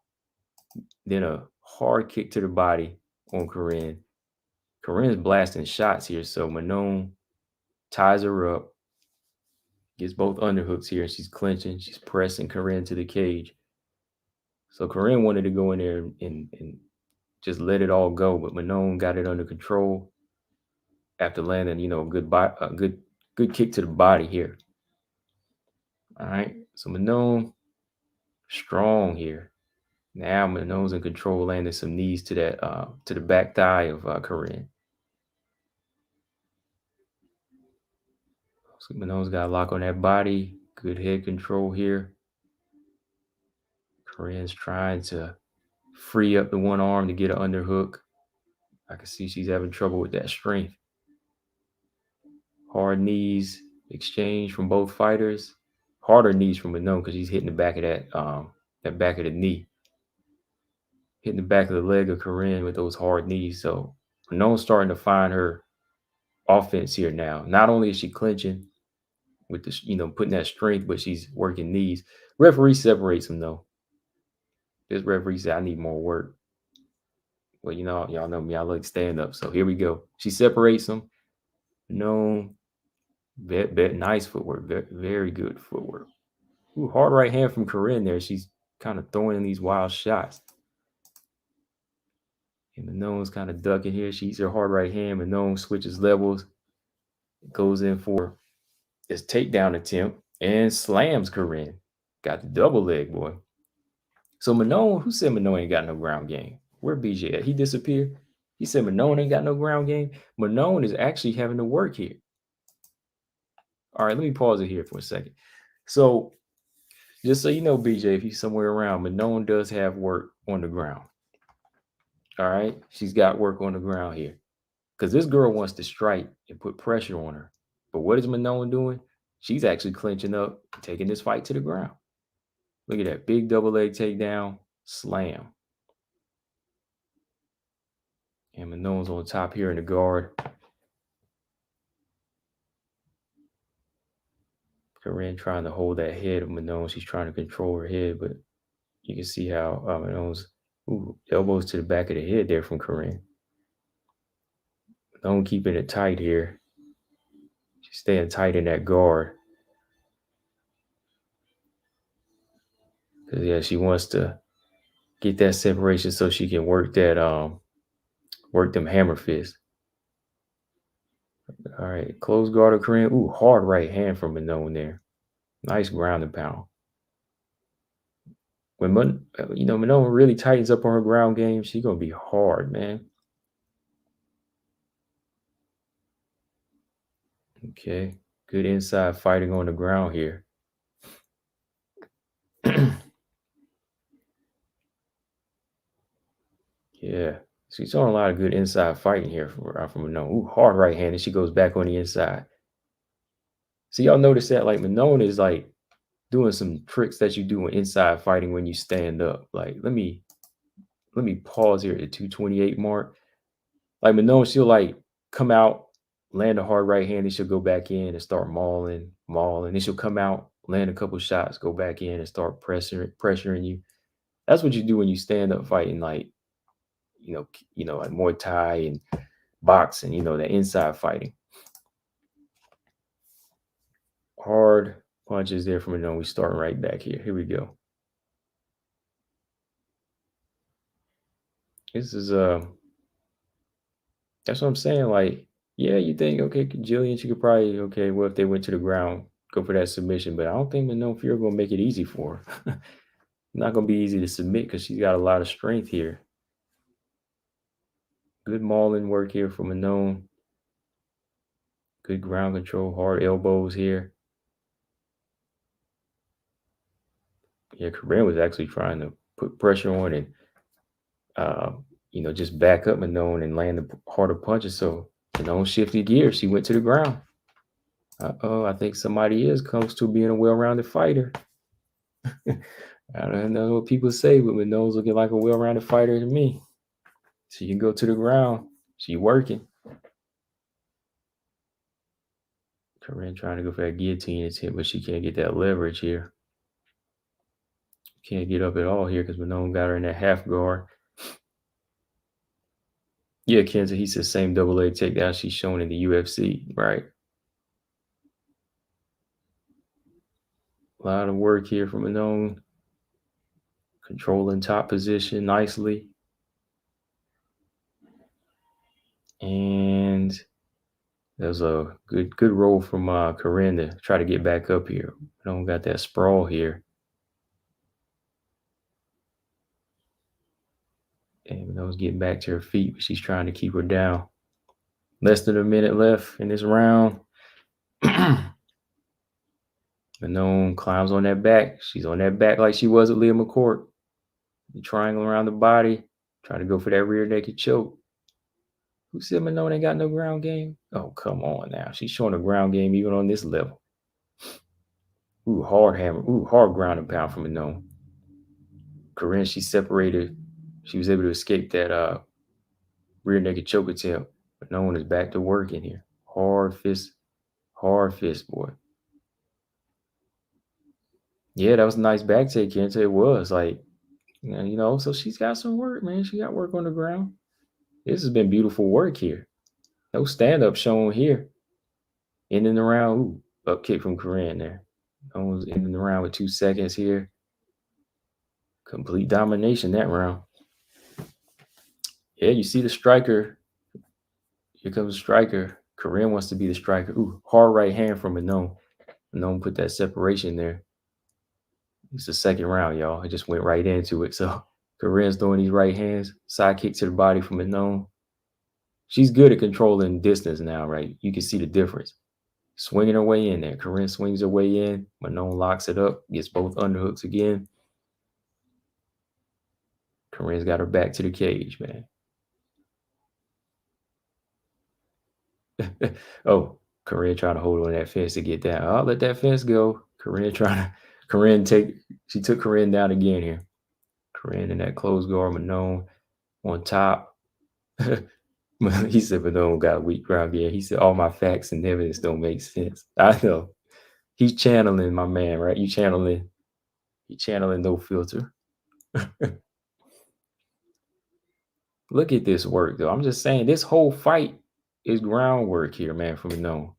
then a hard kick to the body on Corinne. Corinne's blasting shots here, so Manon ties her up, gets both underhooks here, and she's clinching. She's pressing Corinne to the cage. So Corinne wanted to go in there and just let it all go, but Manon got it under control after landing, a good kick to the body here. All right, so Manon strong here. Now Manon's in control, landing some knees to the back thigh of Corinne. So Manon's got a lock on that body. Good head control here. Corinne's trying to free up the one arm to get an underhook. I can see she's having trouble with that strength. Hard knees exchange from both fighters. Harder knees from Manon because he's hitting the back of that back of the knee. Hitting the back of the leg of Corinne with those hard knees. So Manon's starting to find her offense here now. Not only is she clinching with the, putting that strength, but she's working knees. Referee separates them though. This referee said, I need more work. Well, y'all know me. I like stand up. So here we go. She separates them. No, nice footwork. Very, very good footwork. Ooh, hard right hand from Corinne there. She's kind of throwing in these wild shots. And Manon's kind of ducking here. She eats her hard right hand. Manon switches levels. Goes in for this takedown attempt and slams Corinne. Got the double leg, boy. So Manon, who said Manon ain't got no ground game? Where BJ at? He disappeared. He said Manon ain't got no ground game. Manon is actually having to work here. All right, let me pause it here for a second. So just so you know, BJ, if he's somewhere around, Manon does have work on the ground. All right, she's got work on the ground here because this girl wants to strike and put pressure on her. But what is Manon doing? She's actually clinching up, taking this fight to the ground. Look at that big double leg takedown, slam. And Manon's on top here in the guard. Corinne trying to hold that head of Manon. She's trying to control her head, but you can see how Manon's elbows to the back of the head there from Corinne. Manon keeping it tight here. She's staying tight in that guard. Because, yeah, she wants to get that separation so she can work that, work them hammer fists. All right, close guard of Corinne. Ooh, hard right hand from Manon there. Nice ground and pound. When Manon really tightens up on her ground game, she's gonna be hard, man. Okay, good inside fighting on the ground here. Yeah, she's showing a lot of good inside fighting here from Manon. Ooh, hard right hand, and she goes back on the inside. So y'all notice that like Manon is like doing some tricks that you do in inside fighting when you stand up. Like let me pause here at the 228 mark. Like Manon, she'll like come out, land a hard right hand, and she'll go back in and start mauling. Then she'll come out, land a couple shots, go back in and start pressuring you. That's what you do when you stand up fighting, like like Muay Thai and boxing, that inside fighting. Hard punches there from Manon. We starting right back here. Here we go. This is that's what I'm saying. Like, yeah, you think, okay, Jillian, she could probably, okay, well, if they went to the ground, go for that submission. But I don't think Manon Fiorot gonna make it easy for her. Not gonna be easy to submit because she's got a lot of strength here. Good mauling work here from Manon. Good ground control, hard elbows here. Yeah, Corinne was actually trying to put pressure on and just back up Manon and land the harder punches. So Manon shifted gears. She went to the ground. I think somebody is close to being a well-rounded fighter. I don't know what people say, but Manon's looking like a well-rounded fighter to me. She can go to the ground. She working. Corinne trying to go for that guillotine attempt, but she can't get that leverage here. Can't get up at all here because Manon got her in that half guard. Yeah, Kenzie, he said same double leg takedown she's shown in the UFC, right? A lot of work here from Manon. Controlling top position nicely. And that was a good roll from Corinne to try to get back up here. Manon got that sprawl here. And Manon's getting back to her feet, but she's trying to keep her down. Less than a minute left in this round. Manon climbs on that back. She's on that back like she was at Leah McCourt. The triangle around the body, trying to go for that rear naked choke. Who said Manon ain't got no ground game? Oh, come on now. She's showing a ground game even on this level. Ooh, hard hammer. Ooh, hard ground and pound from Manon. Corinne, she separated. She was able to escape that rear naked choke attempt. Manon is back to work in here. Hard fist, boy. Yeah, that was a nice back take, Kenta. It was like, you know, so she's got some work, man. She got work on the ground. This has been beautiful work here. No stand-up shown here. Ending the round. Ooh, up kick from Corinne there. Almost ending the round with 2 seconds here. Complete domination that round. Yeah, you see the striker. Here comes the striker. Corinne wants to be the striker. Ooh, hard right hand from Manon. Manon put that separation there. It's the second round, y'all. It just went right into it. So Corinne's throwing these right hands. Side kick to the body from Manon. She's good at controlling distance now, right? You can see the difference. Swinging her way in there. Corinne swings her way in. Manon locks it up. Gets both underhooks again. Corinne's got her back to the cage, man. Oh, Corinne trying to hold on that fence to get down. I'll let that fence go. She took Corinne down again here. Corinne in that closed guard, Manon on top. He said Manon got a weak ground game. He said all my facts and evidence don't make sense. I know. He's channeling my man, right? You channeling no filter. Look at this work, though. I'm just saying this whole fight is groundwork here, man, from Manon.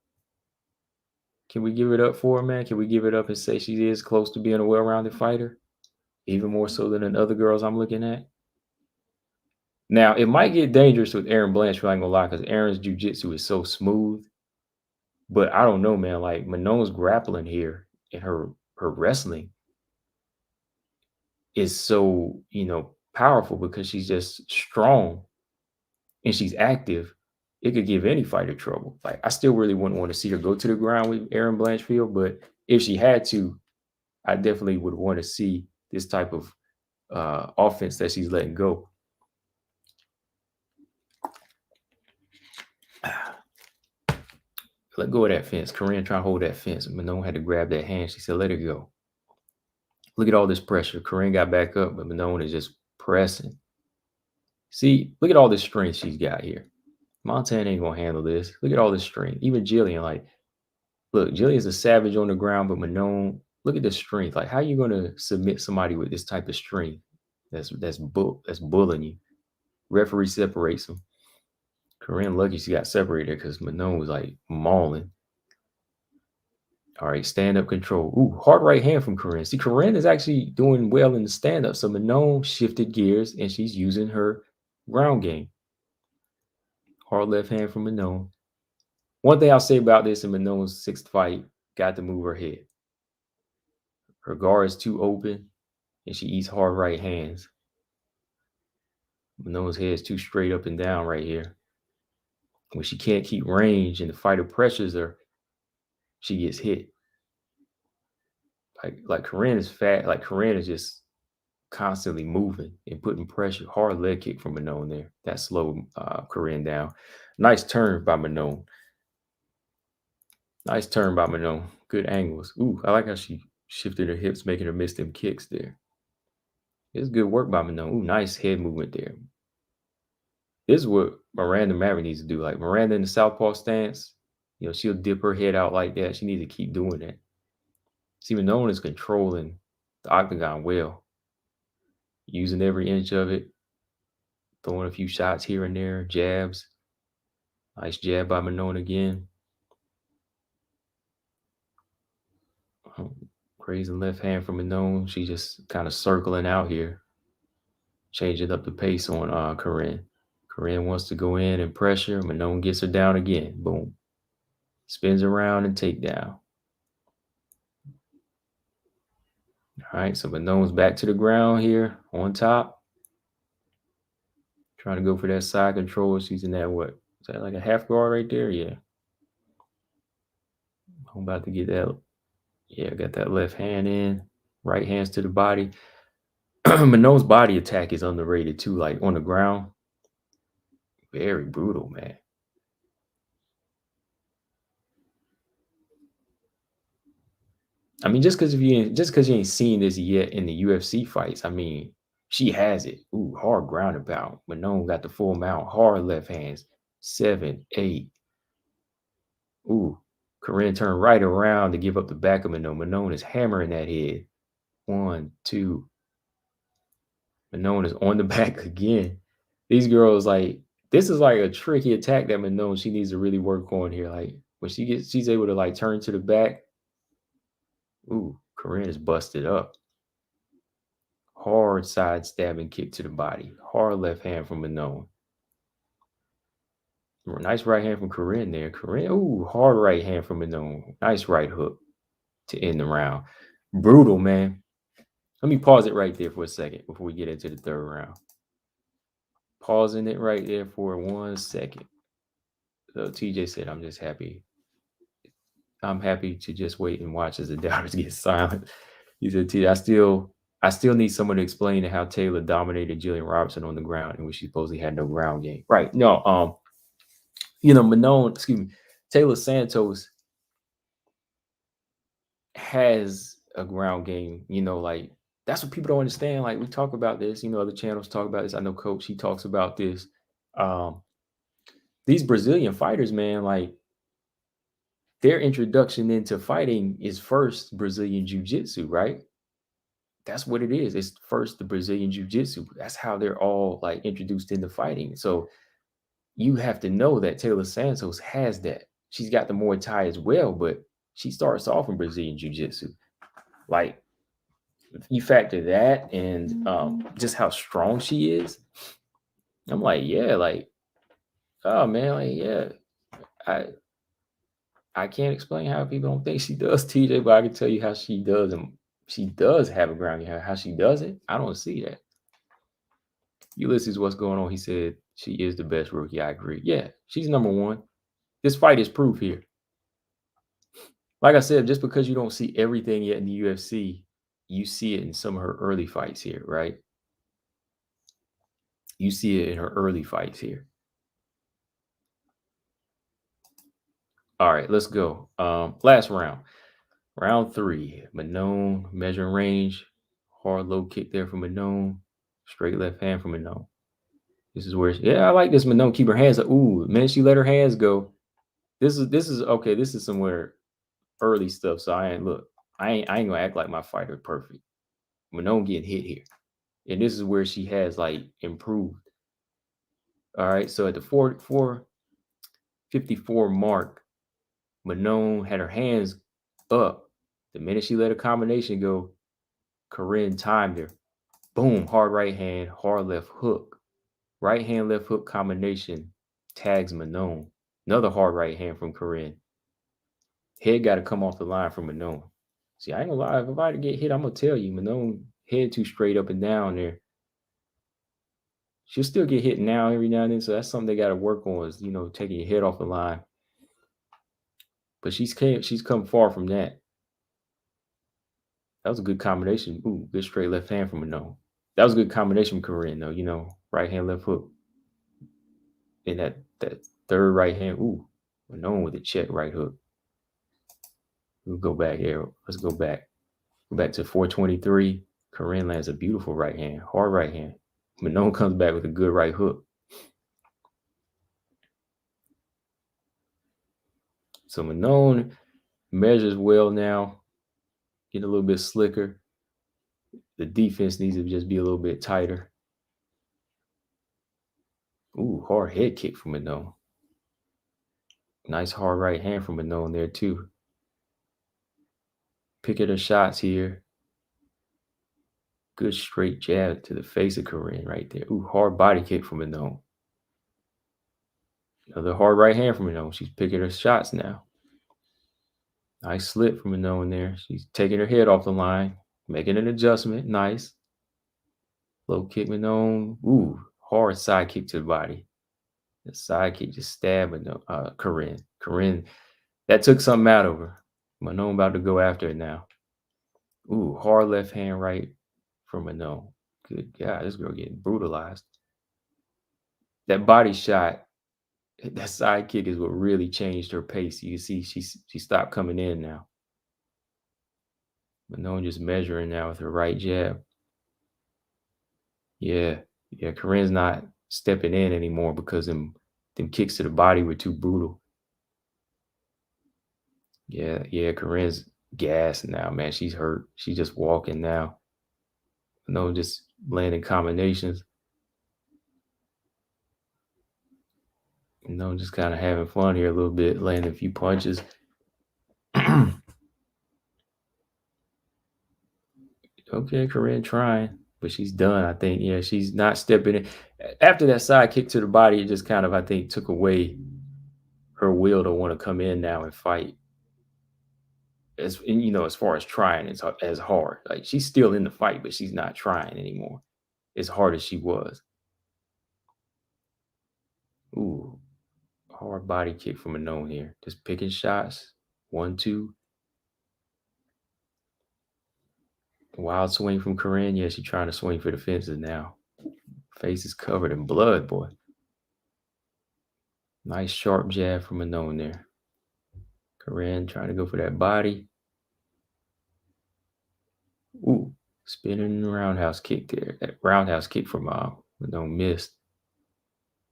Can we give it up for her, man? Can we give it up and say she is close to being a well-rounded fighter? Even more so than the other girls I'm looking at? Now, it might get dangerous with Erin Blanchfield, I ain't gonna lie, because Erin's jiu-jitsu is so smooth. But I don't know, man. Like, Manon's grappling here and her wrestling is so, powerful because she's just strong and she's active. It could give any fighter trouble. Like, I still really wouldn't want to see her go to the ground with Erin Blanchfield, but if she had to, I definitely would want to see this type of offense that she's letting go. Let go of that fence. Corinne trying to hold that fence. Manon had to grab that hand. She said, let it go. Look at all this pressure. Corinne got back up, but Manon is just pressing. See, look at all this strength she's got here. Montana ain't going to handle this. Look at all this strength. Even Jillian, look, Jillian's a savage on the ground, but Manon, look at the strength. Like, how are you going to submit somebody with this type of strength that's bullying you? Referee separates them. Corinne lucky she got separated because Manon was like mauling. All right, stand-up control. Ooh, hard right hand from Corinne. See, Corinne is actually doing well in the stand-up. So Manon shifted gears and she's using her ground game. Hard left hand from Manon. One thing I'll say about this in Manon's sixth fight, got to move her head. Her guard is too open and she eats hard right hands. Manon's head is too straight up and down right here. When she can't keep range and the fighter pressures her, she gets hit. Like Corinne is fat. Like Corinne is just constantly moving and putting pressure. Hard leg kick from Manon there. That slowed Corinne down. Nice turn by Manon. Good angles. Ooh, I like how she shifted her hips, making her miss them kicks there. It's good work by Manon. Ooh, nice head movement there. This is what Miranda Maverick needs to do. Like Miranda in the southpaw stance, she'll dip her head out like that. She needs to keep doing that. See, Manon is controlling the octagon well, using every inch of it, throwing a few shots here and there, jabs. Nice jab by Manon again. Crazy left hand from Manon. She's just kind of circling out here, changing up the pace on Corinne. Corinne wants to go in and pressure. Manon gets her down again. Boom. Spins around and takedown. All right, so Manon's back to the ground here on top. Trying to go for that side control. She's in that, what? Is that like a half guard right there? Yeah. I'm about to get that. Yeah, got that left hand in. Right hands to the body. Manon's body attack is underrated too, like on the ground. Very brutal, man. I mean, just because you ain't seen this yet in the UFC fights, I mean, she has it. Ooh, hard ground and pound. Manon got the full mount, hard left hands. 7, 8. Ooh, Corinne turned right around to give up the back of Manon. Manon is hammering that head. 1, 2. Manon is on the back again. These girls, like, this is like a tricky attack that Manon she needs to really work on here. Like when she's able to like turn to the back. Ooh, Corinne is busted up. Hard side stabbing kick to the body. Hard left hand from Manon. Nice right hand from Corinne there. Corinne, ooh, hard right hand from Manon. Nice right hook to end the round. Brutal, man. Let me pause it right there for a second before we get into the third round. Pausing it right there for 1 second. So TJ said, I'm just happy. I'm happy to just wait and watch as the doubters get silent. He said, TJ, I still need someone to explain how Taylor dominated Jillian Robertson on the ground and we supposedly had no ground game. Right. No, Taylor Santos has a ground game, like that's what people don't understand. Like we talk about this, other channels talk about this. I know Coach, he talks about this. These Brazilian fighters, man, like their introduction into fighting is first Brazilian Jiu-Jitsu, right? That's what it is. It's first the Brazilian Jiu-Jitsu. That's how they're all like introduced into fighting. So you have to know that Taylor Santos has that. She's got the Muay Thai as well, but she starts off in Brazilian Jiu-Jitsu. Like you factor that and just how strong she is. I'm like, yeah, like, oh man, like, yeah. I can't explain how people don't think she does, TJ, but I can tell you how she does, and she does have a ground game. How she does it, I don't see that. Ulysses, what's going on? He said she is the best rookie. I agree. Yeah, she's number one. This fight is proof here. Like I said, just because you don't see everything yet in the UFC, you see it in some of her early fights here, right? You see it in her early fights here. All right, let's go. Last round. Round 3. Manon, measuring range. Hard low kick there from Manon. Straight left hand from Manon. This is where, I like this Manon. Keep her hands up. Ooh, man, she let her hands go. This is okay. This is somewhere early stuff. So I ain't gonna act like my fighter perfect. Manon getting hit here. And this is where she has like improved. All right. So at the 454 mark, Manon had her hands up. The minute she let a combination go, Corinne timed her. Boom, hard right hand, hard left hook. Right hand, left hook combination tags Manon. Another hard right hand from Corinne. Head got to come off the line from Manon. See, I ain't gonna lie. If I get hit, I'm gonna tell you, Manon head too straight up and down there. She'll still get hit now every now and then. So that's something they got to work on is, taking your head off the line. But she's come far from that. That was a good combination. Ooh, good straight left hand from Manon. That was a good combination from Corinne, though, right hand, left hook. And that third right hand, ooh, Manon with a check right hook. We'll go back here. Let's go back. Go back to 423. Corinne lands a beautiful right hand, hard right hand. Manon comes back with a good right hook. So Manon measures well now, getting a little bit slicker. The defense needs to just be a little bit tighter. Ooh, hard head kick from Manon. Nice hard right hand from Manon there too. Picking her shots here. Good straight jab to the face of Corinne right there. Ooh, hard body kick from Manon. Another hard right hand from Manon. She's picking her shots now. Nice slip from Manon there. She's taking her head off the line, making an adjustment. Nice. Low kick Manon. Ooh, hard side kick to the body. The side kick just stabbed Corinne. Corinne, that took something out of her. Manon about to go after it now. Ooh, hard left hand right from Manon. Good God, this girl getting brutalized. That body shot, that side kick is what really changed her pace. You can see she stopped coming in now. Manon just measuring now with her right jab. Yeah, Corinne's not stepping in anymore because them kicks to the body were too brutal. Yeah, Corinne's gassed now, man. She's hurt. She's just walking now. Manon just landing combinations. Manon just kind of having fun here a little bit, landing a few punches. Okay, Corinne trying, but she's done, I think. Yeah, she's not stepping in. After that side kick to the body, it just kind of, I think, took away her will to want to come in now and fight. As far as trying, it's as hard. Like, she's still in the fight, but she's not trying anymore as hard as she was. Ooh, hard body kick from Manon here. Just picking shots. 1, 2. Wild swing from Corinne. Yeah, she's trying to swing for the fences now. Face is covered in blood, boy. Nice sharp jab from Manon there. Corinne trying to go for that body. Ooh, spinning roundhouse kick there. That roundhouse kick from Manon missed.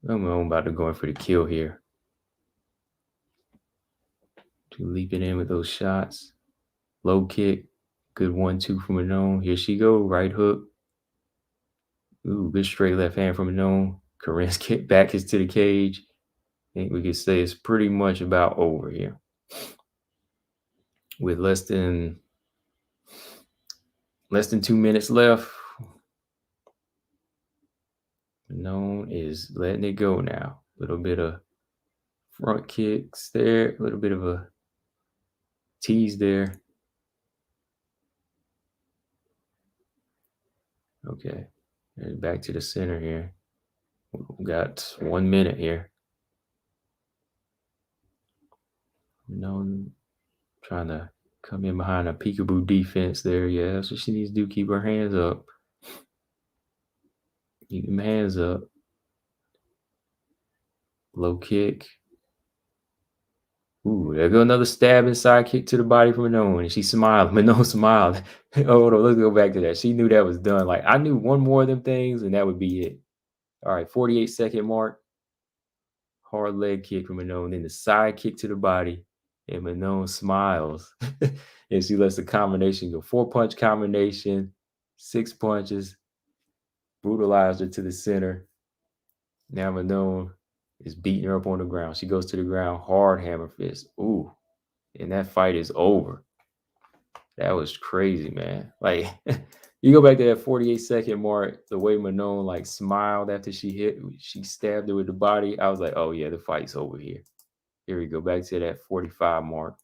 Manon about to go in for the kill here. Leaping in with those shots. Low kick. Good 1, 2 from Manon. Here she go. Right hook. Ooh, good straight left hand from Manon. Corinne's kick back is to the cage. I think we could say it's pretty much about over here. With less than 2 minutes left. Manon is letting it go now. A little bit of front kicks there. A little bit of a tease there. Okay. And back to the center here. We got 1 minute here. Manon trying to come in behind a peekaboo defense there. Yeah, that's what she needs to do. Keep her hands up. Keep them hands up. Low kick. Ooh, there go another stabbing side kick to the body from Manon. And she smiled. Manon smiled. Hold on, let's go back to that. She knew that was done. Like, I knew one more of them things, and that would be it. All right, 48-second mark. Hard leg kick from Manon. Then the side kick to the body. And Manon smiles. And she lets the combination go. 4-punch combination. 6 punches. Brutalized her to the center. Now Manon is beating her up on the ground. She goes to the ground. Hard hammer fist. Ooh. And that fight is over. That was crazy, man. Like, you go back to that 48-second mark, the way Manon, like, smiled after she stabbed her with the body. I was like, oh, yeah, the fight's over here. Here we go. Back to that 45 mark.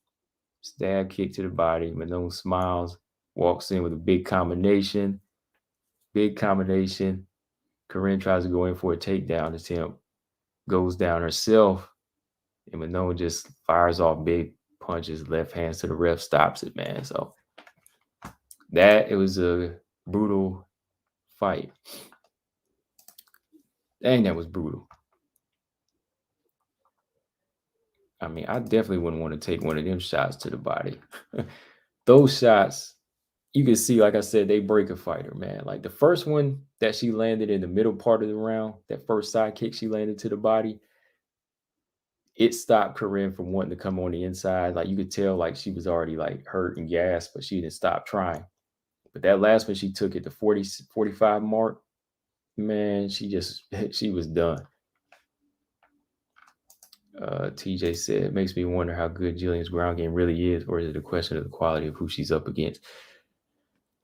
Stab kick to the body. Manon smiles. Walks in with a big combination. Big combination. Corinne tries to go in for a takedown attempt. Goes down herself. And Manon just fires off big punches. Left hands to the ref. Stops it, man. So it was a brutal fight. Dang, that was brutal. I mean, I definitely wouldn't want to take one of them shots to the body. Those shots you can see, like I said, they break a fighter, man. Like the first one that she landed in the middle part of the round, that first side kick she landed to the body, it stopped Corinne from wanting to come on the inside. Like you could tell, like she was already like hurt and gassed, but she didn't stop trying. But that last one, she took it to 40, 45 mark. Man, she was done. TJ said, it makes me wonder how good Jillian's ground game really is, or is it a question of the quality of who she's up against?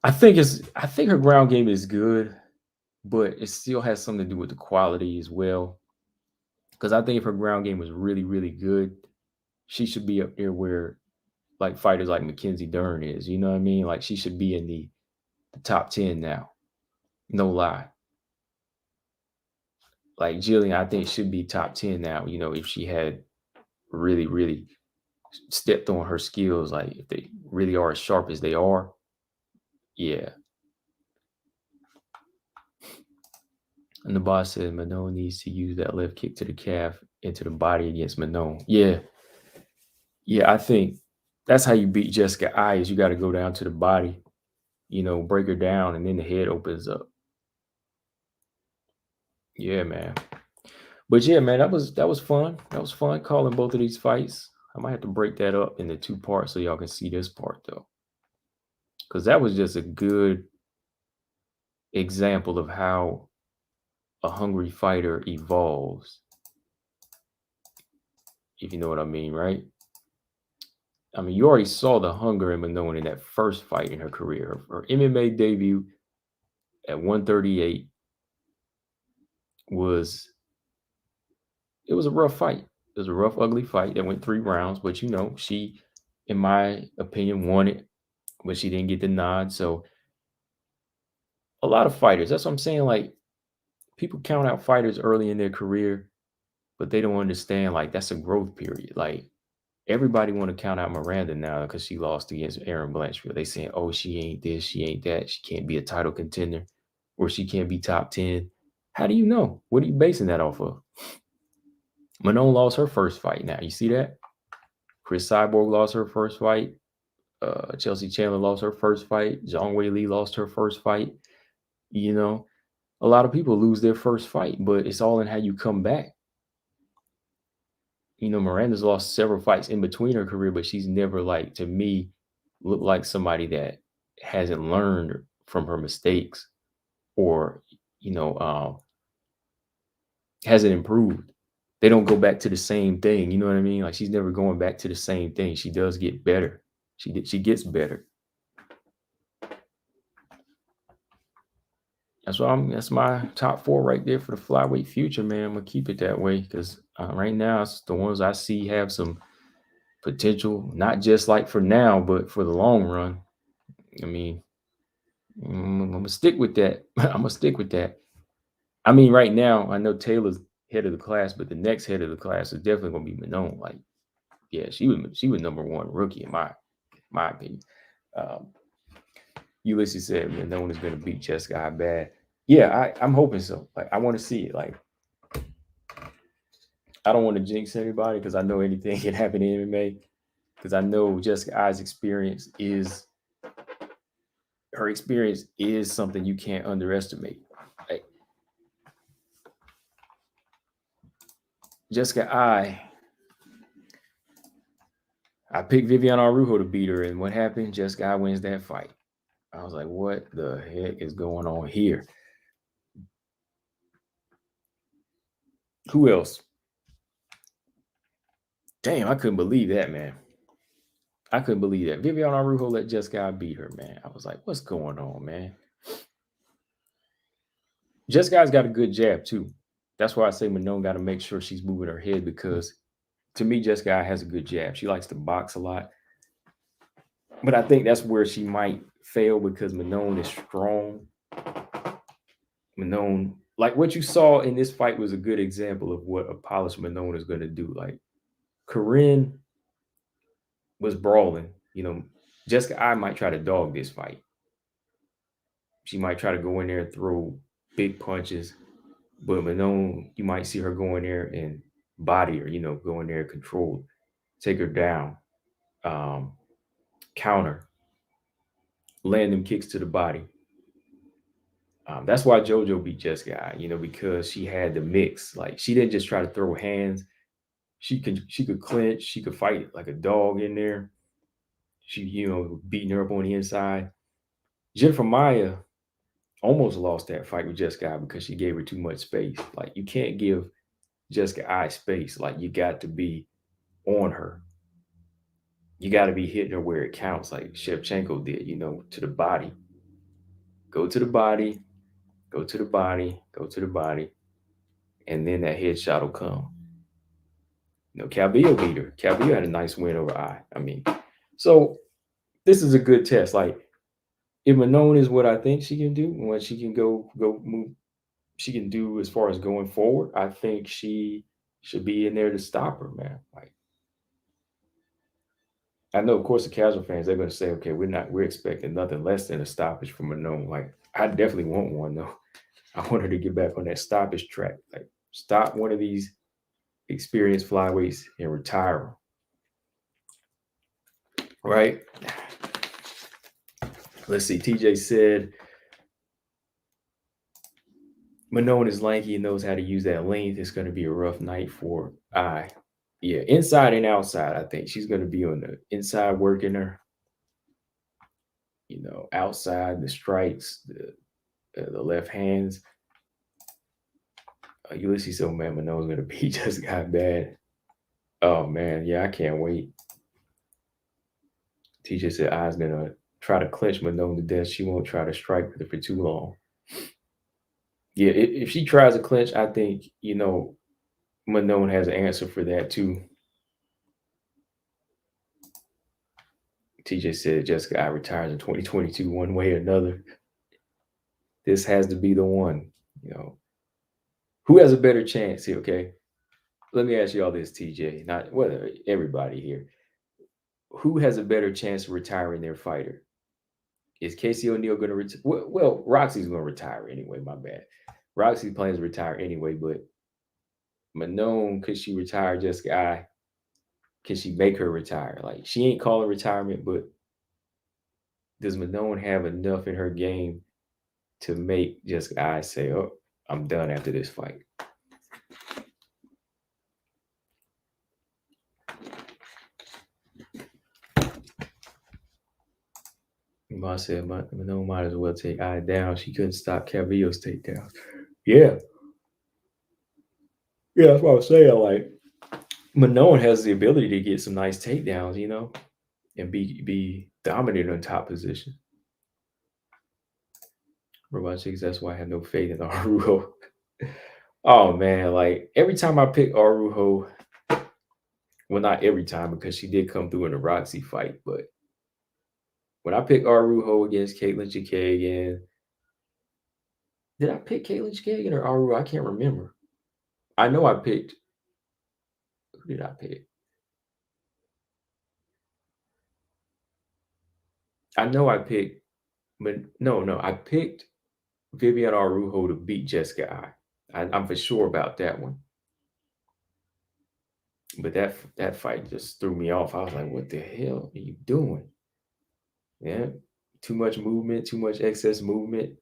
I think her ground game is good, but it still has something to do with the quality as well. Because I think if her ground game was really, really good, she should be up there where like fighters like Mackenzie Dern is. You know what I mean? Like she should be in the top 10 now. No lie. Like Jillian, I think should be top 10 now, you know, if she had really, really stepped on her skills, like if they really are as sharp as they are. Yeah. And the boss said Manon needs to use that left kick to the calf into the body against Manon. Yeah. Yeah, I think that's how you beat Jessica I is you got to go down to the body, you know, break her down, and then the head opens up. Yeah, man. But yeah, man, that was fun. That was fun calling both of these fights. I might have to break that up into two parts so y'all can see this part though. Because that was just a good example of how a hungry fighter evolves. If you know what I mean, right? I mean, you already saw the hunger in Manon in that first fight in her career. Her MMA debut at 138 was it was a rough fight. It was a rough, ugly fight that went 3 rounds, but you know, she, in my opinion, won it, but she didn't get the nod. So a lot of fighters, that's what I'm saying. Like people count out fighters early in their career, but they don't understand like that's a growth period. Like everybody want to count out Miranda now because she lost against Aaron Blanchfield. They saying, oh, she ain't this, she ain't that, she can't be a title contender, or she can't be top 10. How do you know? What are you basing that off of? Manon lost her first fight now. You see that? Chris Cyborg lost her first fight. Chelsea Chandler lost her first fight. Zhang Wei Li lost her first fight. You know, a lot of people lose their first fight, but it's all in how you come back. You know, Miranda's lost several fights in between her career, but she's never like, to me, looked like somebody that hasn't learned from her mistakes or, you know, hasn't improved. They don't go back to the same thing. You know what I mean? Like she's never going back to the same thing. She does get better. She gets better. That's my top 4 right there for the flyweight future, man. I'm gonna keep it that way because right now it's the ones I see have some potential, not just like for now, but for the long run. I mean, I'm gonna stick with that. I'm gonna stick with that. I mean, right now I know Taylor's head of the class, but the next head of the class is definitely gonna be Manon. Like, yeah, she was number 1 rookie in my opinion. Um, Ulysses said Manon is gonna beat Jessica bad. Yeah, I'm hoping so. Like, I want to see it. Like, I don't want to jinx anybody because I know anything can happen in MMA. Because I know Jessica I's experience is something you can't underestimate. Like, Jessica I picked Viviane Araújo to beat her, and what happened? Jessica I wins that fight. I was like, what the heck is going on here? Who else? Damn, I couldn't believe that, man. I couldn't believe that. Viviane Araújo let Jessica beat her, man. I was like, what's going on, man? Jessica's got a good jab, too. That's why I say Manon got to make sure she's moving her head because to me, Jessica has a good jab. She likes to box a lot. But I think that's where she might fail because Manon is strong. Manon, like what you saw in this fight was a good example of what a polished Manon is going to do. Like Corinne was brawling, you know. Jessica I might try to dog this fight. She might try to go in there and throw big punches. But Manon, you might see her go in there and body her, you know, go in there, control, take her down, counter. land them kicks to the body. That's why JoJo beat Jessica, because she had the mix. Like she didn't just try to throw hands. She could clinch. She could fight like a dog in there. She, beating her up on the inside. Jennifer Maya almost lost that fight with Jessica because she gave her too much space. Like you can't give Jessica I space. Like you got to be on her. You got to be hitting her where it counts, like Shevchenko did, to the body. Go to the body, go to the body, go to the body, and then that headshot will come. Calvillo beat her. Calvillo had a nice win over I. So this is a good test. Like if Manon is what I think she can do, what she can go move, she can do as far as going forward, I think she should be in there to stop her, man. Like I know, of course, the casual fans, they're going to say, okay, we're expecting nothing less than a stoppage from Manon. Like, I definitely want one, though. I want her to get back on that stoppage track. Like, stop one of these experienced flyweights and retire them. Right? Let's see. TJ said, Manon is lanky and knows how to use that length. It's going to be a rough night for I. Yeah, inside and outside, I think. She's going to be on the inside working her. Outside, the strikes, the left hands. Ulysses said, man, Manon's going to beat just got bad. Oh, man. Yeah, I can't wait. TJ said, I's going to try to clinch Manon to death. She won't try to strike with her for too long. Yeah, if she tries to clinch, I think, Manon has an answer for that, too. TJ said, Jessica I retires in 2022 one way or another. This has to be the one, Who has a better chance here, okay? Let me ask you all this, TJ, not whether everybody here. Who has a better chance of retiring their fighter? Is Casey O'Neill going to retire? Well, Roxy's going to retire anyway, my bad. Roxy plans to retire anyway, but Manon, could she retire Jessica I? Can she make her retire? Like, she ain't calling retirement, but does Manon have enough in her game to make Jessica I say, oh, I'm done after this fight? Ma said, Manon might as well take I down. She couldn't stop Calvillo's takedown. Yeah. Yeah, that's what I was saying. Like, Manon has the ability to get some nice takedowns, and be dominant on top position. Robot Chicks, that's why I have no faith in Arujo. Oh, man. Like, every time I pick Arujo, well, not every time because she did come through in the Roxy fight, but when I pick Arujo against Caitlin Chikagian, did I pick Caitlin Chikagian or Arujo? I can't remember. I know I picked. Who did I pick? I know I picked, but no, I picked Vivian Arujo to beat Jessica I. I'm for sure about that one. But that fight just threw me off. I was like, what the hell are you doing? Yeah, too much movement, too much excess movement.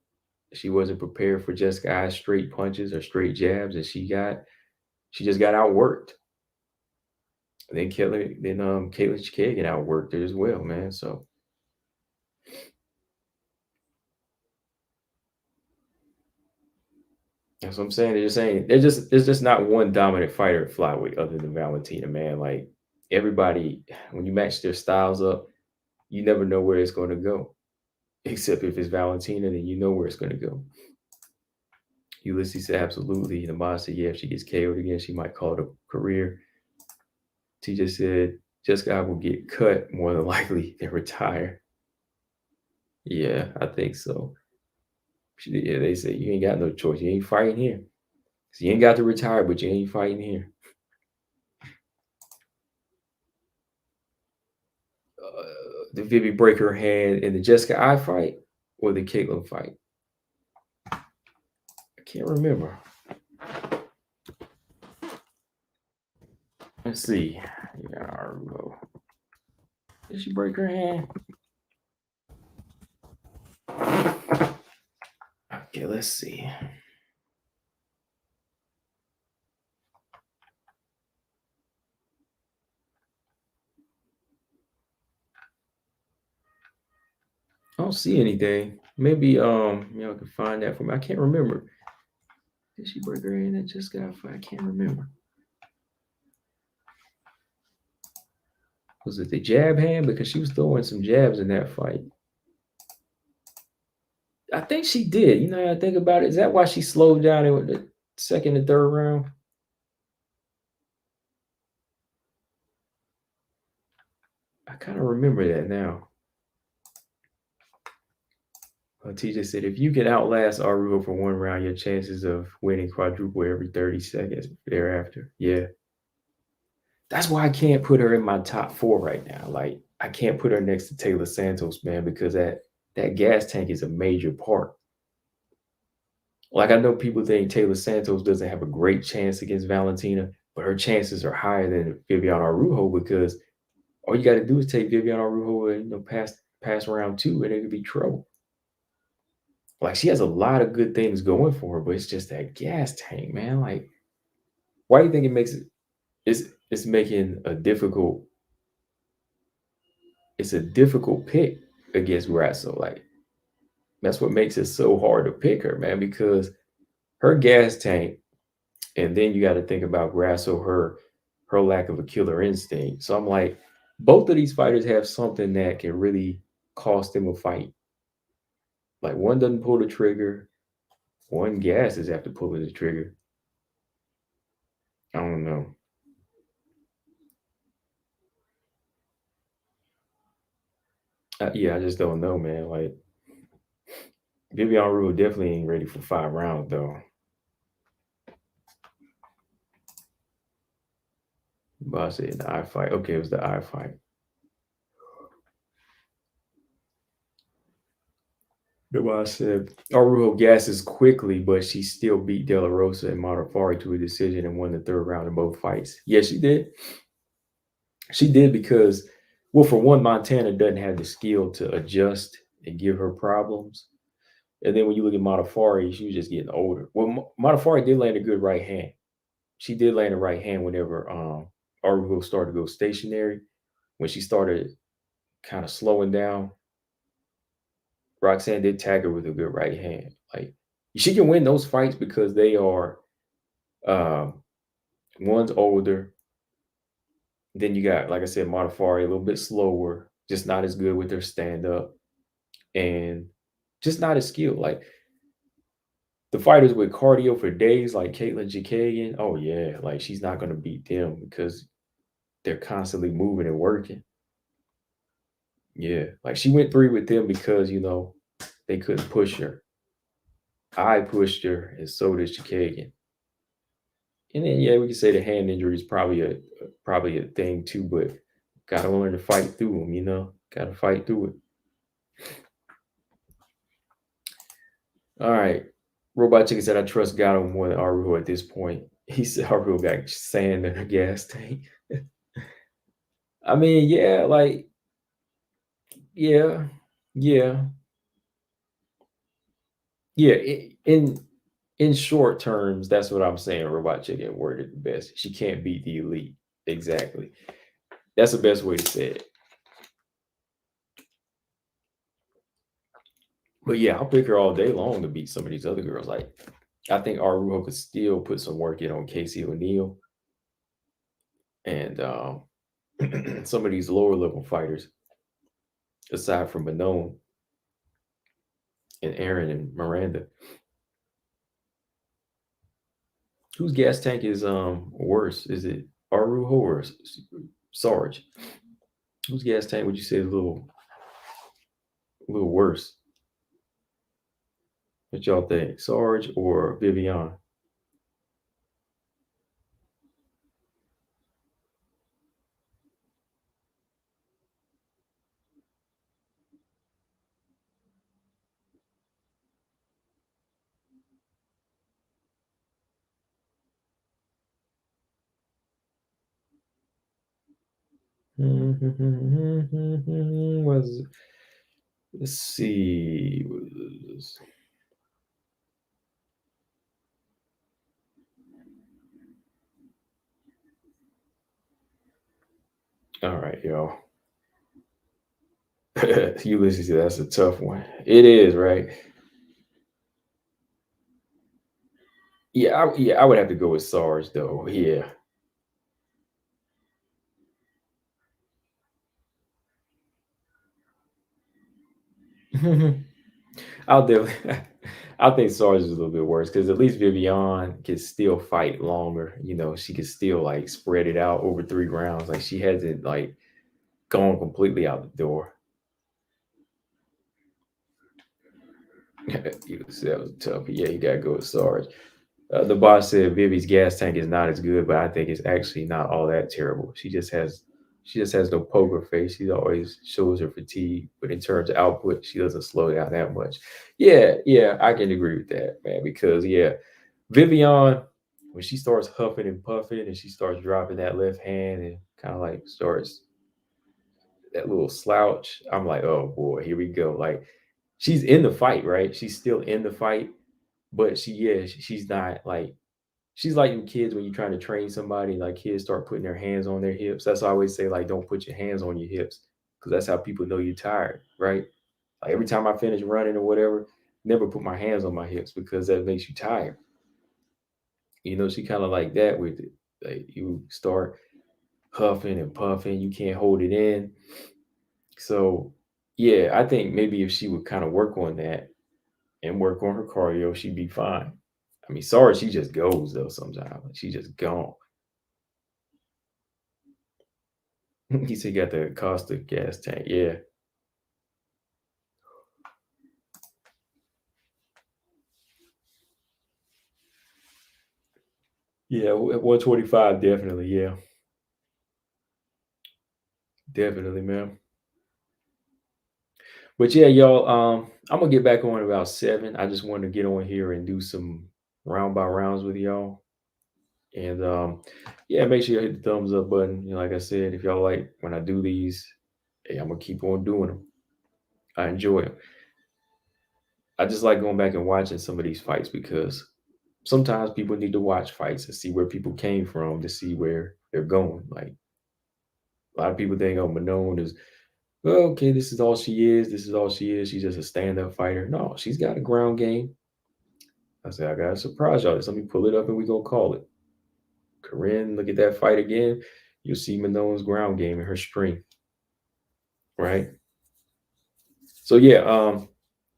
She wasn't prepared for Jessica I's straight punches or straight jabs, and she just got outworked. Then Caitlin Chikagian outworked her as well, man. So that's what I'm saying. There's just not one dominant fighter at flyweight other than Valentina, man. Like everybody, when you match their styles up, you never know where it's going to go. Except if it's Valentina, then you know where it's going to go. Ulysses said, absolutely. Namaz said, yeah, if she gets KO'd again, she might call it a career. TJ said, Jessica will get cut more than likely than retire. Yeah, I think so. Yeah, they say you ain't got no choice. You ain't fighting here. So you ain't got to retire, but you ain't fighting here. Did Vivi break her hand in the Jessica I fight or the Caitlin fight? I can't remember. Let's see. Did she break her hand? Okay, let's see. I don't see anything. Maybe y'all can find that for me. I can't remember. Did she break her hand and just got fired? I can't remember. Was it the jab hand? Because she was throwing some jabs in that fight. I think she did. You know, I think about it. Is that why she slowed down in the second and third round? I kind of remember that now. TJ said, if you can outlast Arujo for one round, your chances of winning quadruple every 30 seconds thereafter. Yeah. That's why I can't put her in my top 4 right now. Like, I can't put her next to Taylor Santos, man, because that gas tank is a major part. Like, I know people think Taylor Santos doesn't have a great chance against Valentina, but her chances are higher than Viviane Araújo because all you got to do is take Viviane Araújo, past round 2, and it could be trouble. Like, she has a lot of good things going for her, but it's just that gas tank, man. Like, why do you think it makes it? It's making a difficult. It's a difficult pick against Grasso. Like, that's what makes it so hard to pick her, man, because her gas tank, and then you got to think about Grasso, her lack of a killer instinct. So I'm like, both of these fighters have something that can really cost them a fight. Like, one doesn't pull the trigger, one gasses after pulling the trigger. I don't know. Yeah, I just don't know, man. Like, Viviane Rule definitely ain't ready for 5 rounds, though. But I said the eye fight. Okay, it was the eye fight. That's why I said Arujo gasses quickly, but she still beat De La Rosa and Modaffari to a decision and won the 3rd round in both fights. Yes, she did. She did because, well, for one, Montana doesn't have the skill to adjust and give her problems. And then when you look at Modaffari, she was just getting older. Well, Modaffari did land a good right hand. She did land a right hand whenever Arujo started to go stationary. When she started kind of slowing down, Roxanne did tag her with a good right hand. Like, she can win those fights because they are um, one's older. Then you got, like I said, Modaffari a little bit slower, just not as good with their stand up, and just not as skilled. Like, the fighters with cardio for days, like Caitlin Chikagian, oh yeah, like she's not gonna beat them because they're constantly moving and working. Yeah, like she went 3 with them because they couldn't push her. I pushed her, and so did Chikagian. And then yeah, we can say the hand injury is probably a thing too, but gotta learn to fight through them. Gotta fight through it. All right. Robot Chicken said, I trust Gato more than Arujo at this point. He said Arujo got sand in her gas tank. I mean, yeah, like, yeah, yeah, yeah. In short terms, that's what I'm saying. Robot Chicken worded the best. She can't beat the elite. Exactly. That's the best way to say it. But yeah, I'll pick her all day long to beat some of these other girls. Like, I think Arujo could still put some work in on Casey O'Neill and some of these lower level fighters, aside from Manon and Aaron and Miranda. Whose gas tank is worse? Is it Arujo or Sarge? Whose gas tank would you say is a little worse? What y'all think, Sarge or Vivian? Was Let's see. All right, y'all. Ulysses, that's a tough one. It is, right? Yeah, I would have to go with SARS though. Yeah. I'll definitely I think SARS is a little bit worse because at least Vivian can still fight longer. She can still like spread it out over 3 rounds. Like she hasn't like gone completely out the door. Ulysses, that was tough. Yeah, you gotta go with SARS. The boss said Vivi's gas tank is not as good, but I think it's actually not all that terrible. She just has no poker face. She always shows her fatigue, but in terms of output, she doesn't slow down that much. Yeah, I can agree with that, man. Because Vivian, when she starts huffing and puffing and she starts dropping that left hand and kind of like starts that little slouch, I'm like, oh boy, here we go. Like she's in the fight, right? She's still in the fight, but she's not like she's like them kids when you're trying to train somebody, like kids start putting their hands on their hips. That's why I always say, like, don't put your hands on your hips because that's how people know you're tired, right? Like every time I finish running or whatever, never put my hands on my hips because that makes you tired. She kind of like that with it. Like you start huffing and puffing, you can't hold it in. So, yeah, I think maybe if she would kind of work on that and work on her cardio, she'd be fine. I mean, sorry, she just goes though sometimes. Like, she just gone. He said he got the Costa gas tank. Yeah. Yeah, 125, definitely. Yeah, definitely, man. But yeah, y'all, I'm gonna get back on at about 7. I just wanted to get on here and do some round by rounds with y'all. And yeah, make sure you hit the thumbs up button. Like I said, if y'all like when I do these, hey, I'm gonna keep on doing them. I enjoy them. I just like going back and watching some of these fights because sometimes people need to watch fights and see where people came from to see where they're going. Like a lot of people think, oh, Manon is, well, okay, this is all she is. This is all she is. She's just a stand-up fighter. No, she's got a ground game. I said, I gotta surprise y'all. Let me pull it up and we gonna call it. Corinne, look at that fight again. You'll see Manon's ground game and her strength, right? So yeah,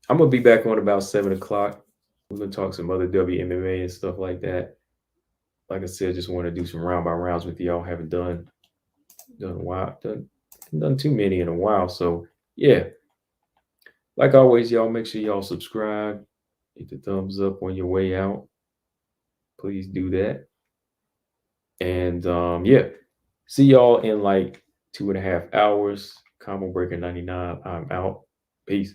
I'm gonna be back on about 7 o'clock. We're gonna talk some other WMMA and stuff like that. Like I said, just want to do some round by rounds with y'all. Haven't done a while, done too many in a while. So yeah, like always, y'all make sure y'all subscribe, hit the thumbs up on your way out. Please do that. And yeah, see y'all in like 2.5 hours. Combo Breaker 99. I'm out. Peace.